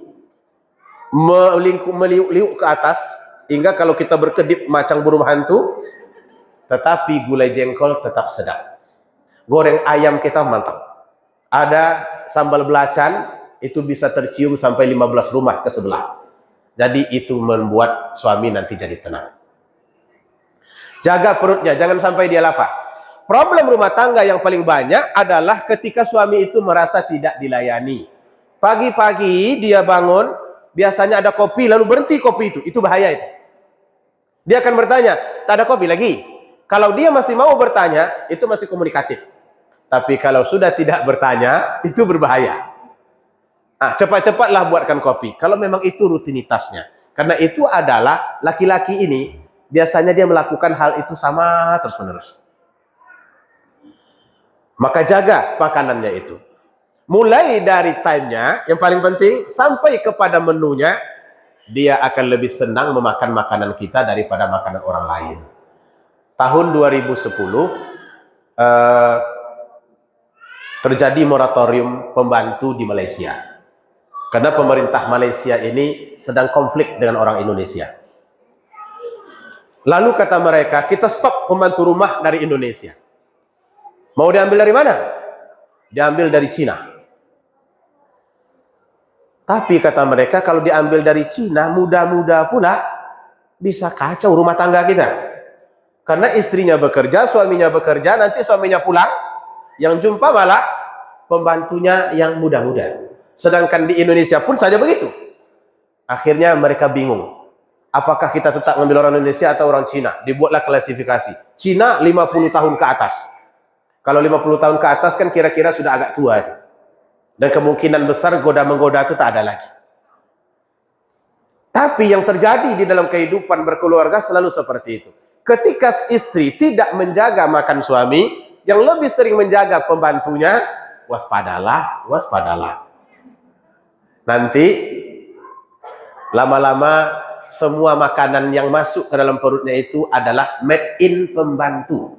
meliuk-liuk ke atas, hingga kalau kita berkedip macam burung hantu, tetapi gulai jengkol tetap sedap. Goreng ayam kita mantap. Ada sambal belacan, itu bisa tercium sampai 15 rumah ke sebelah. Jadi itu membuat suami nanti jadi tenang. Jaga perutnya, jangan sampai dia lapar. Problem rumah tangga yang paling banyak adalah ketika suami itu merasa tidak dilayani. Pagi-pagi dia bangun, biasanya ada kopi, lalu berhenti kopi itu bahaya itu. Dia akan bertanya, tak ada kopi lagi. Kalau dia masih mau bertanya, itu masih komunikatif. Tapi kalau sudah tidak bertanya, itu berbahaya. Cepat-cepatlah buatkan kopi. Kalau memang itu rutinitasnya. Karena itu adalah laki-laki ini, biasanya dia melakukan hal itu sama terus-menerus. Maka jaga makanannya itu. Mulai dari time-nya, yang paling penting, sampai kepada menunya, dia akan lebih senang memakan makanan kita daripada makanan orang lain. Tahun 2010, terjadi moratorium pembantu di Malaysia. Karena pemerintah Malaysia ini sedang konflik dengan orang Indonesia. Lalu kata mereka, kita stop pembantu rumah dari Indonesia. Mau diambil dari mana? Diambil dari Cina. Tapi kata mereka, kalau diambil dari Cina, mudah-mudah pula bisa kacau rumah tangga kita. Karena istrinya bekerja, suaminya bekerja, nanti suaminya pulang, yang jumpa malah pembantunya yang muda-muda. Sedangkan di Indonesia pun saja begitu. Akhirnya mereka bingung. Apakah kita tetap mengambil orang Indonesia atau orang Cina? Dibuatlah klasifikasi. Cina 50 tahun ke atas. Kalau 50 tahun ke atas kan kira-kira sudah agak tua itu. Dan kemungkinan besar goda-menggoda itu tak ada lagi. Tapi yang terjadi di dalam kehidupan berkeluarga selalu seperti itu. Ketika istri tidak menjaga makan suami, yang lebih sering menjaga pembantunya, waspadalah, waspadalah. Nanti lama-lama semua makanan yang masuk ke dalam perutnya itu adalah made in pembantu.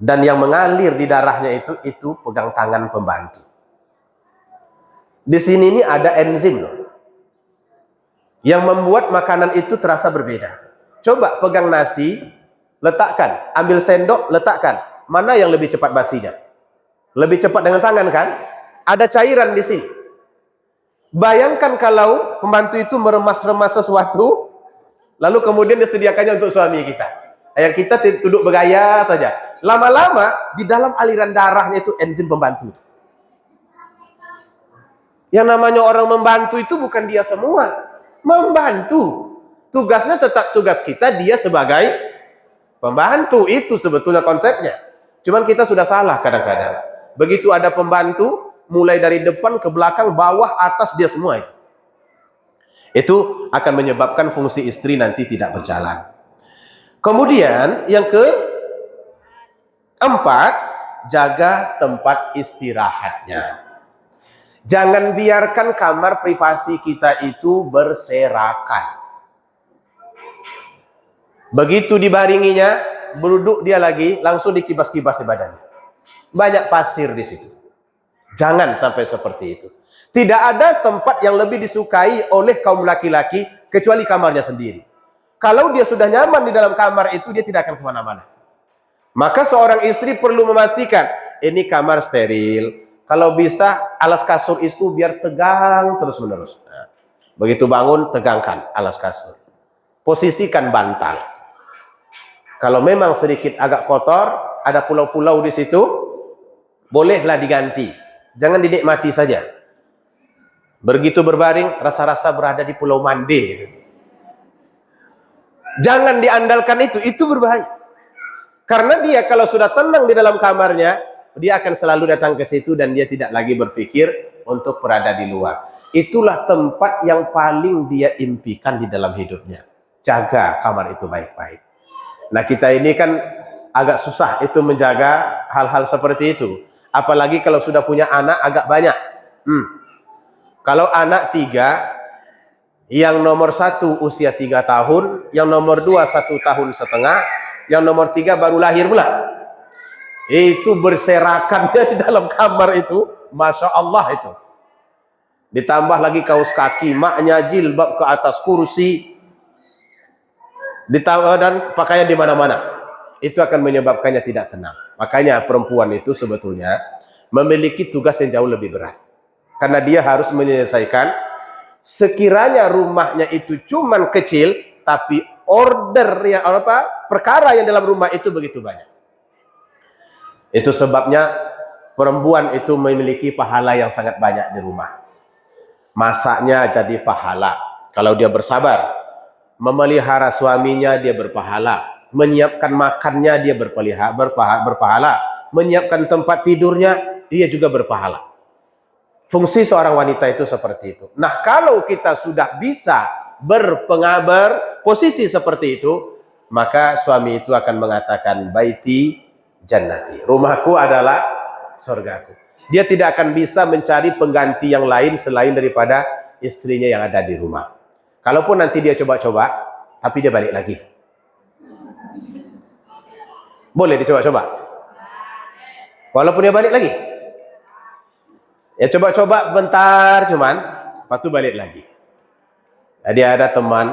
Dan yang mengalir di darahnya itu pegang tangan pembantu. Di sini ini ada enzim loh, yang membuat makanan itu terasa berbeda. Coba pegang nasi, letakkan, ambil sendok, letakkan. Mana yang lebih cepat basinya? Lebih cepat dengan tangan kan? Ada cairan di sini. Bayangkan kalau pembantu itu meremas-remas sesuatu, lalu kemudian disediakannya untuk suami kita. Yang kita duduk bergaya saja. Lama-lama di dalam aliran darahnya itu enzim pembantu. Yang namanya orang membantu itu bukan dia semua. Membantu. Tugasnya tetap tugas kita, dia sebagai pembantu. Itu sebetulnya konsepnya. Cuman kita sudah salah kadang-kadang. Begitu ada pembantu, mulai dari depan ke belakang, bawah, atas, dia semua itu. Itu akan menyebabkan fungsi istri nanti tidak berjalan. Kemudian yang keempat, jaga tempat istirahatnya. Jangan biarkan kamar privasi kita itu berserakan. Begitu dibaringinya, duduk dia lagi, langsung dikibas-kibas di badannya. Banyak pasir di situ. Jangan sampai seperti itu. Tidak ada tempat yang lebih disukai oleh kaum laki-laki kecuali kamarnya sendiri. Kalau dia sudah nyaman di dalam kamar itu, dia tidak akan kemana-mana. Maka seorang istri perlu memastikan, ini kamar steril. Kalau bisa, alas kasur itu biar tegang terus-menerus. Nah, begitu bangun, tegangkan alas kasur. Posisikan bantal. Kalau memang sedikit agak kotor, ada pulau-pulau di situ, bolehlah diganti. Jangan dinikmati saja. Begitu berbaring, rasa-rasa berada di pulau mande. Gitu. Jangan diandalkan itu berbahaya. Karena dia kalau sudah tenang di dalam kamarnya, dia akan selalu datang ke situ dan dia tidak lagi berpikir untuk berada di luar. Itulah tempat yang paling dia impikan di dalam hidupnya. Jaga kamar itu baik-baik. Nah, kita ini kan agak susah itu menjaga hal-hal seperti itu. Apalagi kalau sudah punya anak agak banyak. Kalau anak 3, yang nomor 1 usia 3 tahun, yang nomor 2 1,5 tahun, yang nomor 3 baru lahir pula. Itu berserakannya di dalam kamar itu, Masya Allah itu. Ditambah lagi kaos kaki, maknya jilbab ke atas kursi, ditambah dan pakaian di mana-mana. Itu akan menyebabkannya tidak tenang. Makanya perempuan itu sebetulnya memiliki tugas yang jauh lebih berat. Karena dia harus menyelesaikan, sekiranya rumahnya itu cuman kecil, tapi perkara yang dalam rumah itu begitu banyak. Itu sebabnya perempuan itu memiliki pahala yang sangat banyak di rumah. Masaknya jadi pahala. Kalau dia bersabar, memelihara suaminya dia berpahala, menyiapkan makannya dia berpahala, menyiapkan tempat tidurnya dia juga berpahala. Fungsi seorang wanita itu seperti itu. Nah, kalau kita sudah bisa posisi seperti itu, maka suami itu akan mengatakan baiti jannati, rumahku adalah surgaku. Dia tidak akan bisa mencari pengganti yang lain selain daripada istrinya yang ada di rumah. Kalaupun nanti dia coba-coba, tapi dia balik lagi. Boleh dicoba-coba? Walaupun dia balik lagi? Ya coba-coba bentar cuman, lepas itu balik lagi. Jadi ada teman,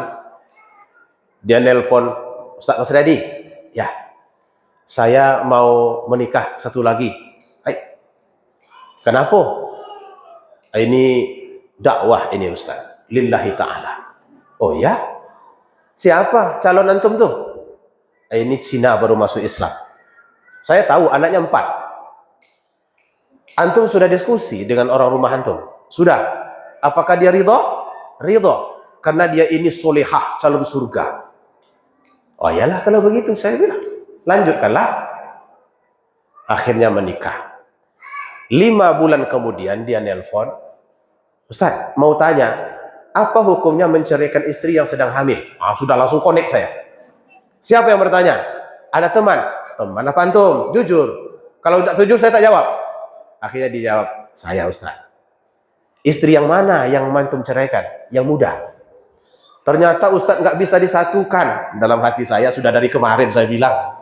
Dia nelpon, Ustaz Mas Riyadi, ya, saya mau menikah satu lagi. Kenapa? Ini dakwah ini Ustaz, lillahi ta'ala. Oh ya? Siapa calon antum tuh? Ini Cina baru masuk Islam. Saya tahu anaknya 4. Antum sudah diskusi dengan orang rumah antum? Sudah. Apakah dia ridho? Ridho. Karena dia ini solehah, calon surga. Oh iyalah kalau begitu, saya bilang. Lanjutkanlah. Akhirnya menikah. 5 bulan kemudian dia nelpon. Ustaz, mau tanya, apa hukumnya menceraikan istri yang sedang hamil? Sudah langsung connect saya. Siapa yang bertanya? Ada teman. Teman apa antum? Jujur. Kalau tidak jujur saya tak jawab. Akhirnya dijawab, saya Ustaz. Istri yang mana yang antum ceraikan? Yang muda. Ternyata Ustaz nggak bisa disatukan. Dalam hati saya sudah dari kemarin saya bilang.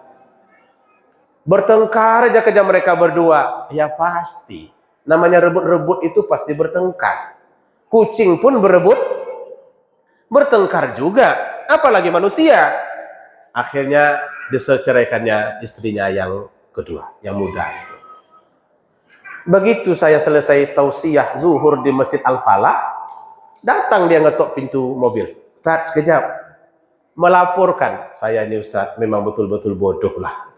Bertengkar aja kerja mereka berdua. Ya pasti. Namanya rebut-rebut itu pasti bertengkar. Kucing pun berebut, bertengkar juga. Apalagi manusia. Akhirnya diceraikannya istrinya yang kedua, yang muda itu. Begitu saya selesai tausiah zuhur di Masjid Al-Falah, datang dia ngetok pintu mobil. Ustaz, sekejap. Melaporkan, saya ini Ustaz memang betul-betul bodoh lah.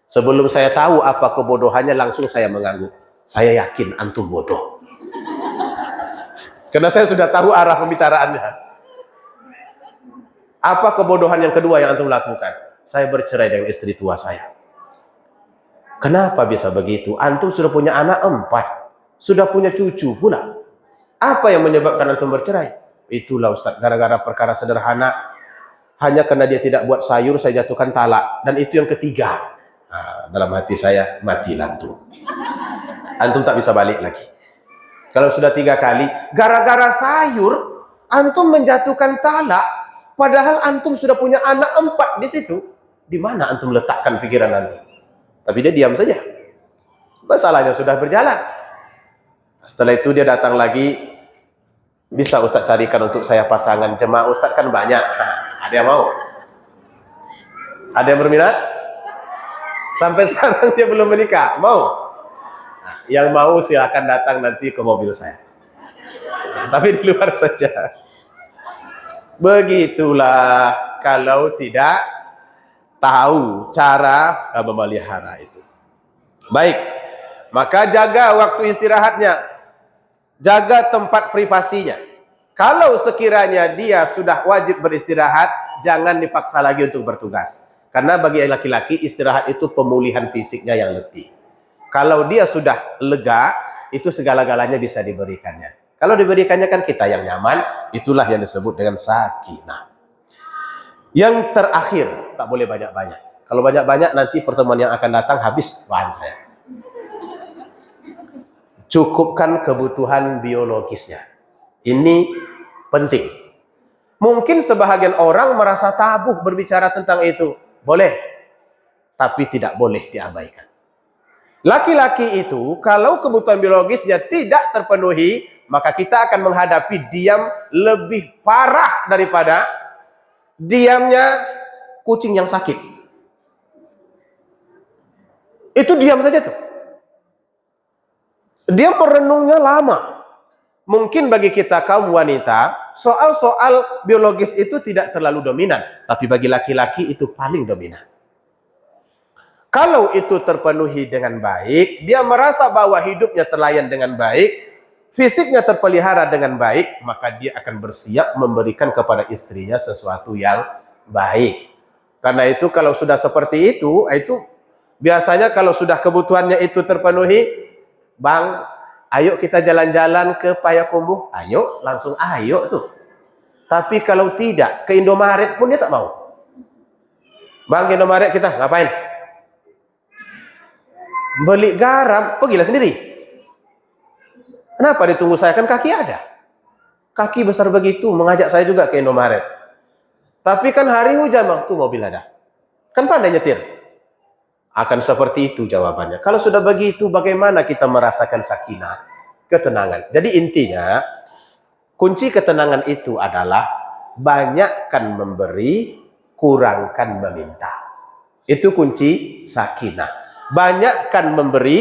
Sebelum saya tahu apa kebodohannya, langsung saya mengangguk. Saya yakin antum bodoh. Karena saya sudah tahu arah pembicaraannya. Apa kebodohan yang kedua yang antum lakukan? Saya bercerai dengan istri tua saya. Kenapa bisa begitu? Antum sudah punya anak 4. Sudah punya cucu pula. Apa yang menyebabkan antum bercerai? Itulah Ustaz, gara-gara perkara sederhana. Hanya karena dia tidak buat sayur, saya jatuhkan talak. Dan itu yang ketiga. Dalam hati saya, matilah antum. Antum tak bisa balik lagi. Kalau sudah 3 kali, gara-gara sayur, antum menjatuhkan talak, padahal antum sudah punya anak 4 di situ. Di mana antum letakkan pikiran antum? Tapi dia diam saja. Masalahnya sudah berjalan. Setelah itu dia datang lagi, bisa Ustaz carikan untuk saya pasangan. Jemaah Ustaz kan banyak. Ada yang mau? Ada yang berminat? Sampai sekarang dia belum menikah. Mau? Yang mau silakan datang nanti ke mobil saya. Tapi di luar saja. Begitulah kalau tidak tahu cara memelihara itu. Baik, maka jaga waktu istirahatnya. Jaga tempat privasinya. Kalau sekiranya dia sudah wajib beristirahat, jangan dipaksa lagi untuk bertugas. Karena bagi laki-laki istirahat itu pemulihan fisiknya yang letih. Kalau dia sudah lega, itu segala-galanya bisa diberikannya. Kalau diberikannya kan kita yang nyaman, itulah yang disebut dengan sakinah. Yang terakhir, tak boleh banyak-banyak. Kalau banyak-banyak nanti pertemuan yang akan datang habis bahan saya. Cukupkan kebutuhan biologisnya. Ini penting. Mungkin sebahagian orang merasa tabu berbicara tentang itu. Boleh. Tapi tidak boleh diabaikan. Laki-laki itu kalau kebutuhan biologisnya tidak terpenuhi, maka kita akan menghadapi diam lebih parah daripada diamnya kucing yang sakit. Itu diam saja tuh. Dia merenungnya lama. Mungkin bagi kita kaum wanita, soal-soal biologis itu tidak terlalu dominan, tapi bagi laki-laki itu paling dominan. Kalau itu terpenuhi dengan baik, dia merasa bahwa hidupnya terlayan dengan baik, fisiknya terpelihara dengan baik, maka dia akan bersiap memberikan kepada istrinya sesuatu yang baik. Karena itu kalau sudah seperti itu biasanya kalau sudah kebutuhannya itu terpenuhi, Bang, ayo kita jalan-jalan ke Payakumbuh. Ayo, langsung ayo tuh. Tapi kalau tidak, ke Indomaret pun dia tak mau. Bang, ke Indomaret kita ngapain? Beli garam, pergilah sendiri. Kenapa ditunggu saya? Kan kaki ada. Kaki besar begitu mengajak saya juga ke Indomaret. Tapi kan hari hujan, Bang, tuh mobil ada. Kan pandai nyetir. Akan seperti itu jawabannya. Kalau sudah begitu, bagaimana kita merasakan sakinah, ketenangan? Jadi intinya, kunci ketenangan itu adalah banyakkan memberi, kurangkan meminta. Itu kunci sakinah. Banyakkan memberi,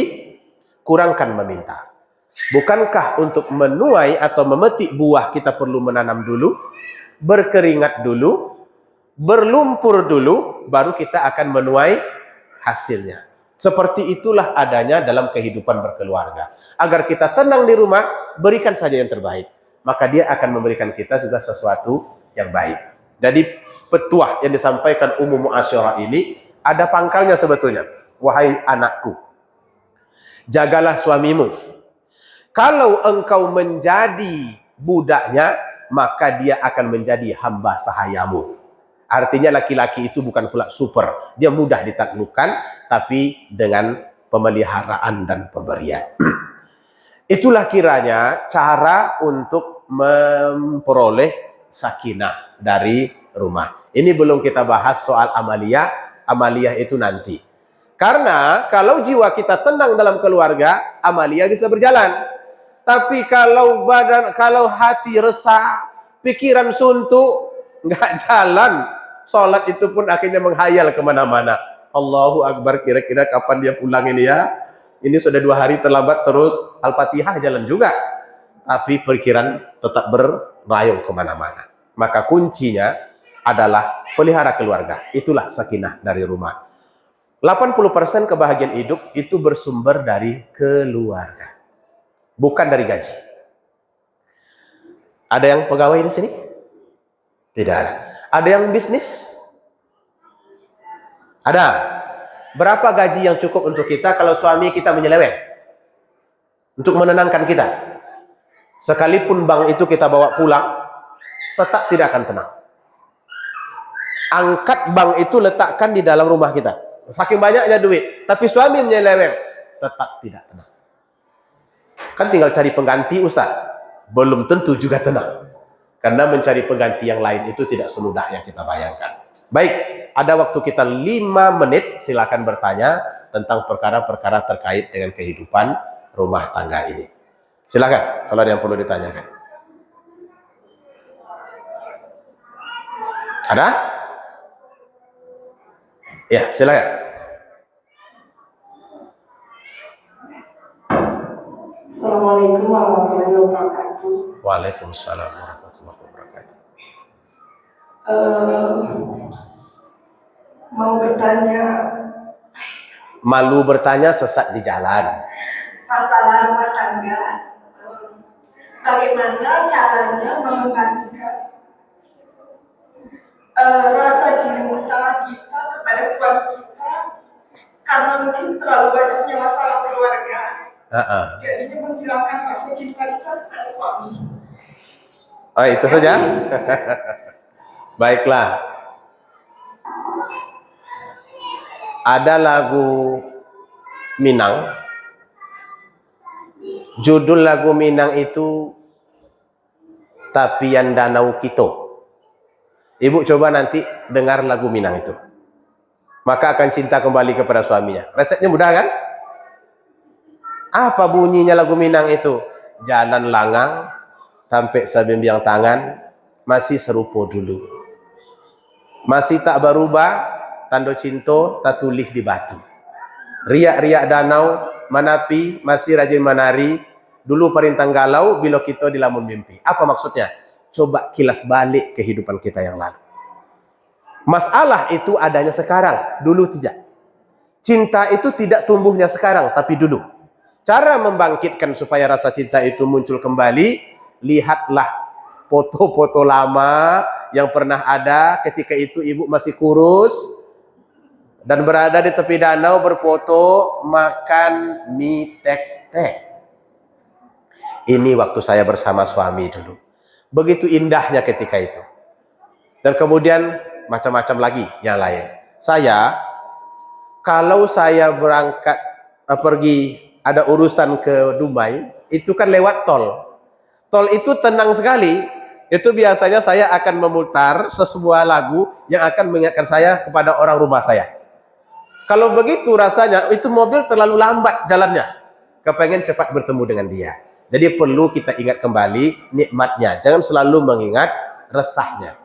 kurangkan meminta. Bukankah untuk menuai atau memetik buah kita perlu menanam dulu, berkeringat dulu, berlumpur dulu, baru kita akan menuai hasilnya. Seperti itulah adanya dalam kehidupan berkeluarga. Agar kita tenang di rumah, berikan saja yang terbaik. Maka dia akan memberikan kita juga sesuatu yang baik. Jadi petuah yang disampaikan Ummu Mu'asyirah ini ada pangkalnya sebetulnya. Wahai anakku, jagalah suamimu. Kalau engkau menjadi budaknya, maka dia akan menjadi hamba sahayamu. Artinya laki-laki itu bukan pula super. Dia mudah ditaklukkan, tapi dengan pemeliharaan dan pemberian. Itulah kiranya cara untuk memperoleh sakinah dari rumah. Ini belum kita bahas soal amaliyah. Amaliyah itu nanti. Karena kalau jiwa kita tenang dalam keluarga, amaliyah bisa berjalan. Tapi kalau hati resah, pikiran suntuk, nggak jalan. Sholat itu pun akhirnya menghayal kemana-mana. Allahu Akbar, kira-kira kapan dia pulang ini ya? Ini sudah 2 hari terlambat terus. Al-Fatihah jalan juga. Tapi pikiran tetap berrayung kemana-mana. Maka kuncinya adalah pelihara keluarga. Itulah sakinah dari rumah. 80% kebahagiaan hidup itu bersumber dari keluarga. Bukan dari gaji. Ada yang pegawai di sini? Tidak ada. Ada yang bisnis? Ada. Berapa gaji yang cukup untuk kita kalau suami kita menyeleweng? Untuk menenangkan kita. Sekalipun bank itu kita bawa pulang, tetap tidak akan tenang. Angkat bank itu letakkan di dalam rumah kita. Saking banyaknya duit, tapi suami menyeleweng, tetap tidak tenang. Kan tinggal cari pengganti, Ustaz. Belum tentu juga tenang. Karena mencari pengganti yang lain itu tidak semudah yang kita bayangkan. Baik, ada waktu kita 5 menit, silakan bertanya tentang perkara-perkara terkait dengan kehidupan rumah tangga ini. Silakan, kalau ada yang perlu ditanyakan. Ada? Ya, silakan. Assalamualaikum warahmatullahi wabarakatuh. Waalaikumsalam warahmatullahi wabarakatuh. Mau bertanya Malu bertanya, sesat di jalan. masalah rumah tangga. Bagaimana caranya mengembalikan rasa cinta kita kepada suami kita karena mungkin terlalu banyaknya masalah keluarga. Jadinya menghilangkan rasa cinta kita kepada suami. Oh, itu saja. Baiklah. Ada lagu Minang. Judul lagu Minang itu Tapian Danau Kito. Ibu coba nanti dengar lagu Minang itu. Maka akan cinta kembali kepada suaminya. Resepnya mudah kan? Apa bunyinya lagu Minang itu? Jalan langang, sampai sabimbiang tangan, masih serupo dulu. Masih tak berubah, tando cinto, tak tulih di batu. Riak-riak danau, manapi, masih rajin menari, dulu perintang galau, bila kita di lamun mimpi. Apa maksudnya? Coba kilas balik kehidupan kita yang lalu. Masalah itu adanya sekarang, dulu tidak. Cinta itu tidak tumbuhnya sekarang, tapi dulu. Cara membangkitkan supaya rasa cinta itu muncul kembali, lihatlah foto-foto lama yang pernah ada ketika itu ibu masih kurus dan berada di tepi danau berfoto makan mie tek-tek. Ini waktu saya bersama suami dulu. Begitu indahnya ketika itu. Dan kemudian macam-macam lagi yang lain. Kalau saya berangkat pergi ada urusan ke Dumai, itu kan lewat tol. Tol itu tenang sekali. Itu biasanya saya akan memutar sebuah lagu yang akan mengingatkan saya kepada orang rumah saya. Kalau begitu rasanya itu mobil terlalu lambat jalannya. Kepengen cepat bertemu dengan dia. Jadi perlu kita ingat kembali nikmatnya. Jangan selalu mengingat resahnya.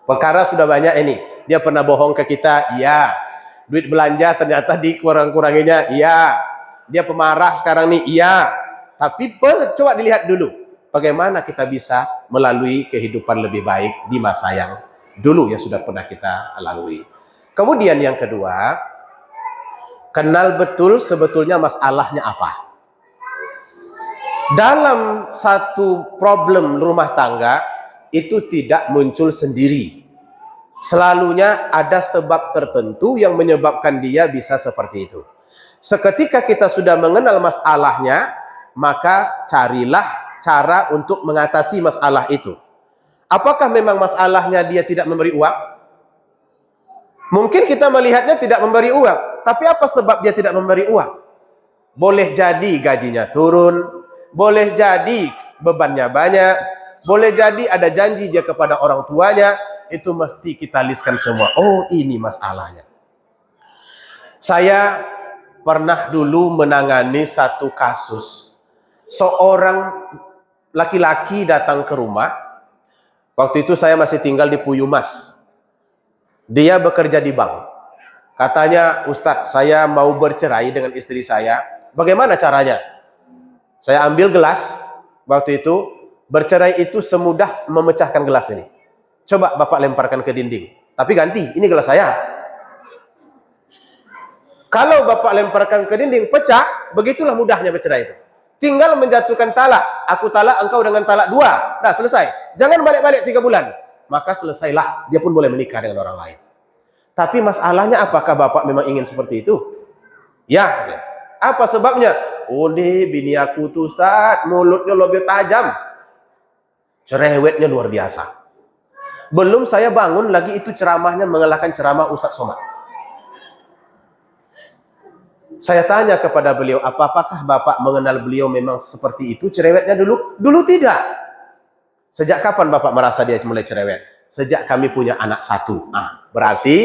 Perkara sudah banyak ini. Dia pernah bohong ke kita, iya. Duit belanja ternyata dikurang-kuranginya, iya. Dia pemarah sekarang nih, iya. Tapi coba dilihat dulu, bagaimana kita bisa melalui kehidupan lebih baik di masa yang dulu yang sudah pernah kita lalui. Kemudian yang kedua, kenal betul sebetulnya masalahnya apa. Dalam satu problem rumah tangga itu tidak muncul sendiri. Selalunya ada sebab tertentu yang menyebabkan dia bisa seperti itu. Seketika kita sudah mengenal masalahnya, maka carilah cara untuk mengatasi masalah itu. Apakah memang masalahnya dia tidak memberi uang? Mungkin kita melihatnya tidak memberi uang, tapi apa sebab dia tidak memberi uang? Boleh jadi gajinya turun, boleh jadi bebannya banyak, boleh jadi ada janji dia kepada orang tuanya, itu mesti kita listkan semua. Oh, ini masalahnya. Saya pernah dulu menangani satu kasus. Seorang laki-laki datang ke rumah. Waktu itu saya masih tinggal di Puyumas. Dia bekerja di bank. Katanya, Ustadz, saya mau bercerai dengan istri saya. Bagaimana caranya? Saya ambil gelas, waktu itu, bercerai itu semudah memecahkan gelas ini. Coba Bapak lemparkan ke dinding. Tapi ganti, ini gelas saya. Kalau Bapak lemparkan ke dinding, pecah, begitulah mudahnya bercerai itu. Tinggal menjatuhkan talak. Aku talak, engkau dengan talak 2. Nah, selesai. Jangan balik-balik 3 bulan. Maka selesailah. Dia pun boleh menikah dengan orang lain. Tapi masalahnya apakah Bapak memang ingin seperti itu? Ya. Apa sebabnya? Oh, nih bini aku tuh Ustaz, mulutnya lebih tajam. Cerewetnya luar biasa. Belum saya bangun lagi itu ceramahnya mengalahkan ceramah Ustaz Somad. Saya tanya kepada beliau, apakah Bapak mengenal beliau memang seperti itu cerewetnya dulu? Dulu tidak. Sejak kapan Bapak merasa dia mulai cerewet? Sejak kami punya anak 1. Nah, berarti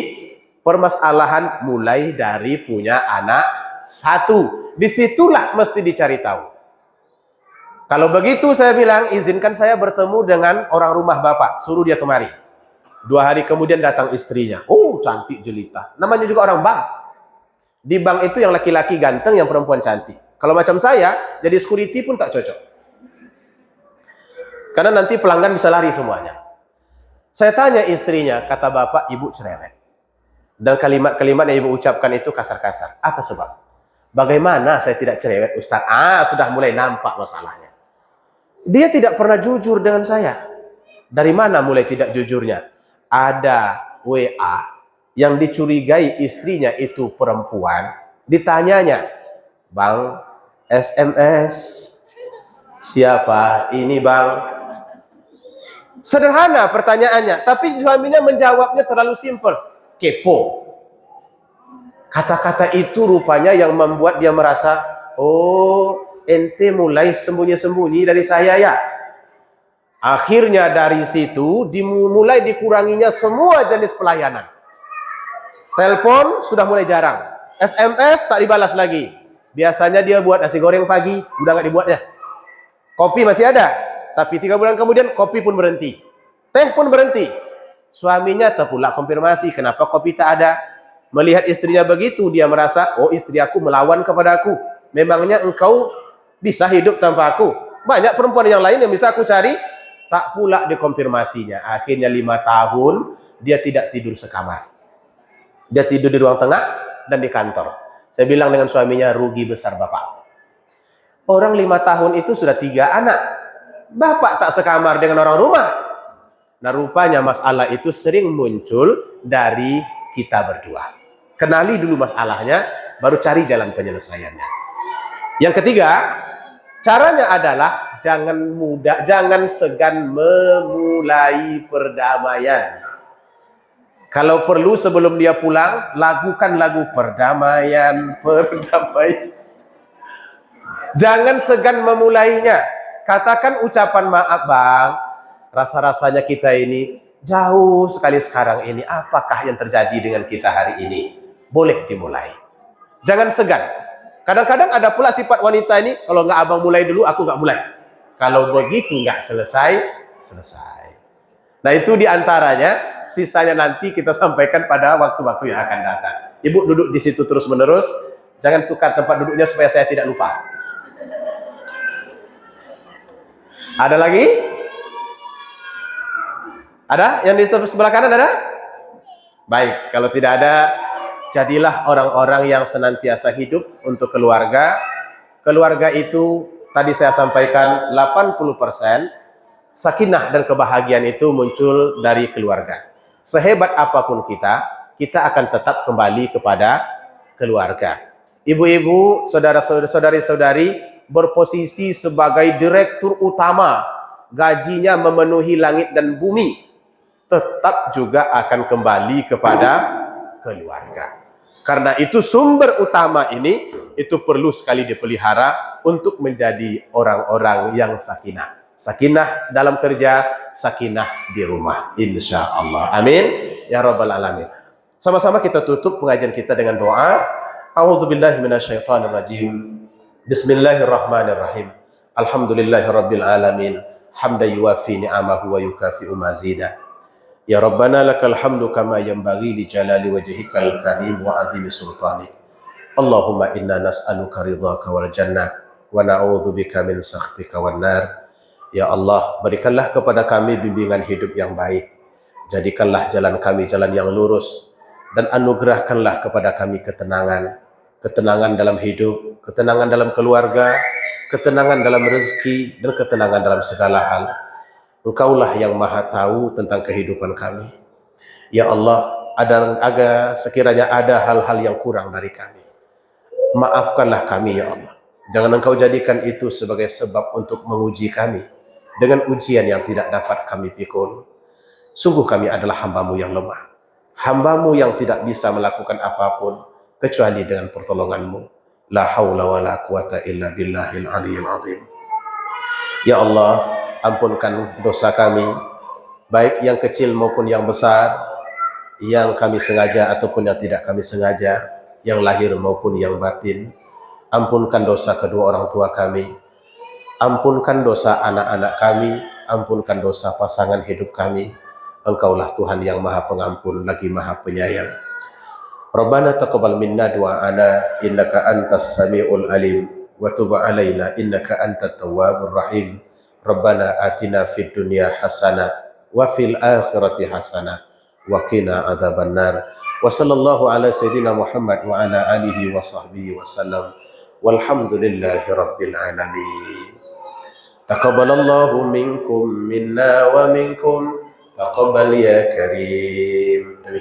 permasalahan mulai dari punya anak 1. Disitulah mesti dicari tahu. Kalau begitu saya bilang, izinkan saya bertemu dengan orang rumah Bapak. Suruh dia kemari. 2 hari kemudian datang istrinya. Oh, cantik jelita. Namanya juga orang bank. Di bank itu yang laki-laki ganteng, yang perempuan cantik. Kalau macam saya, jadi security pun tak cocok. Karena nanti pelanggan bisa lari semuanya. Saya tanya istrinya, kata Bapak, Ibu cerewet. Dan kalimat-kalimat yang Ibu ucapkan itu kasar-kasar. Apa sebab? Bagaimana saya tidak cerewet, Ustaz? Sudah mulai nampak masalahnya. Dia tidak pernah jujur dengan saya. Dari mana mulai tidak jujurnya? Ada WA yang dicurigai istrinya itu perempuan. Ditanyanya, Bang, SMS. Siapa ini, Bang? Sederhana pertanyaannya, tapi suaminya menjawabnya terlalu simpel. Kepo. Kata-kata itu rupanya yang membuat dia merasa, oh, ente mulai sembunyi-sembunyi dari saya ya. Akhirnya dari situ dimulai dikuranginya semua jenis pelayanan. Telepon sudah mulai jarang. SMS tak dibalas lagi. Biasanya dia buat nasi goreng pagi, udah nggak dibuatnya. Kopi masih ada, tapi 3 bulan kemudian kopi pun berhenti. Teh pun berhenti. Suaminya terpulak konfirmasi, kenapa kopi tak ada? Melihat istrinya begitu, dia merasa, oh istri aku melawan kepada aku. Memangnya engkau bisa hidup tanpa aku? Banyak perempuan yang lain yang bisa aku cari. Tak pula dikonfirmasinya. Akhirnya 5 tahun, dia tidak tidur sekamar. Dia tidur di ruang tengah dan di kantor. Saya bilang dengan suaminya, rugi besar Bapak. Orang 5 tahun itu sudah 3 anak. Bapak tak sekamar dengan orang rumah. Nah, rupanya masalah itu sering muncul dari kita berdua. Kenali dulu masalahnya, baru cari jalan penyelesaiannya. Yang ketiga, caranya adalah jangan segan memulai perdamaian. Kalau perlu sebelum dia pulang, lakukan lagu perdamaian. Jangan segan memulainya. Katakan ucapan maaf, Bang. Rasa-rasanya kita ini jauh sekali sekarang ini. Apakah yang terjadi dengan kita hari ini? Boleh dimulai. Jangan segan. Kadang-kadang ada pula sifat wanita ini, kalau nggak abang mulai dulu, aku nggak mulai. Kalau begitu nggak selesai. Nah itu diantaranya, sisanya nanti kita sampaikan pada waktu-waktu yang akan datang. Ibu duduk di situ terus menerus, jangan tukar tempat duduknya supaya saya tidak lupa. Ada lagi? Ada? Yang di sebelah kanan ada? Baik, kalau tidak ada, jadilah orang-orang yang senantiasa hidup untuk keluarga. Keluarga itu, tadi saya sampaikan, 80% sakinah dan kebahagiaan itu muncul dari keluarga. Sehebat apapun kita akan tetap kembali kepada keluarga. Ibu-ibu, saudara-saudari berposisi sebagai direktur utama, gajinya memenuhi langit dan bumi, tetap juga akan kembali kepada keluarga. Karena itu sumber utama ini, itu perlu sekali dipelihara untuk menjadi orang-orang yang sakinah. Sakinah dalam kerja, sakinah di rumah. Insya Allah. Amin. Ya Rabbal Alamin. Sama-sama kita tutup pengajian kita dengan doa. A'udzubillahi minasyaitonirrajim. Bismillahirrahmanirrahim. Alhamdulillahirabbil alamin. Hamdan yuwafi ni'amahu wa yukafi'u mazidah. Ya Rabbana lakal hamdu kama yanbaghi li jalali wajhikal karim wa 'azimi sultanik. Allahumma inna nas'aluka ridhaka wal jannah wa na'udzubika min sakhtika wan nar. Ya Allah, berikanlah kepada kami bimbingan hidup yang baik. Jadikanlah jalan kami jalan yang lurus dan anugerahkanlah kepada kami ketenangan. Ketenangan dalam hidup, ketenangan dalam keluarga, ketenangan dalam rezeki, dan ketenangan dalam segala hal. Engkaulah yang maha tahu tentang kehidupan kami. Ya Allah, sekiranya ada hal-hal yang kurang dari kami, maafkanlah kami ya Allah. Jangan Engkau jadikan itu sebagai sebab untuk menguji kami dengan ujian yang tidak dapat kami pikul. Sungguh kami adalah hamba-Mu yang lemah, hamba-Mu yang tidak bisa melakukan apapun kecuali dengan pertolongan-Mu. La haula wa la quwata illa billahil aliyyil azim. Ya Allah, ampunkan dosa kami, baik yang kecil maupun yang besar, yang kami sengaja ataupun yang tidak kami sengaja, yang lahir maupun yang batin. Ampunkan dosa kedua orang tua kami, ampunkan dosa anak-anak kami, ampunkan dosa pasangan hidup kami. Engkaulah Tuhan yang maha pengampun lagi maha penyayang. Rabbana taqabbal minna du'ana innaka antas samiul alim wa tub alaina innaka antat tawwabur rahim. Rabbana atina fid dunya hasanah wa fil akhirati hasanah wa qina adzabannar. Wa sallallahu ala sayyidina Muhammad wa ala alihi wa sahbihi wa sallam. Walhamdulillahi rabbil alamin. Taqabbalallahu minkum minna wa minkum taqabbal ya karim.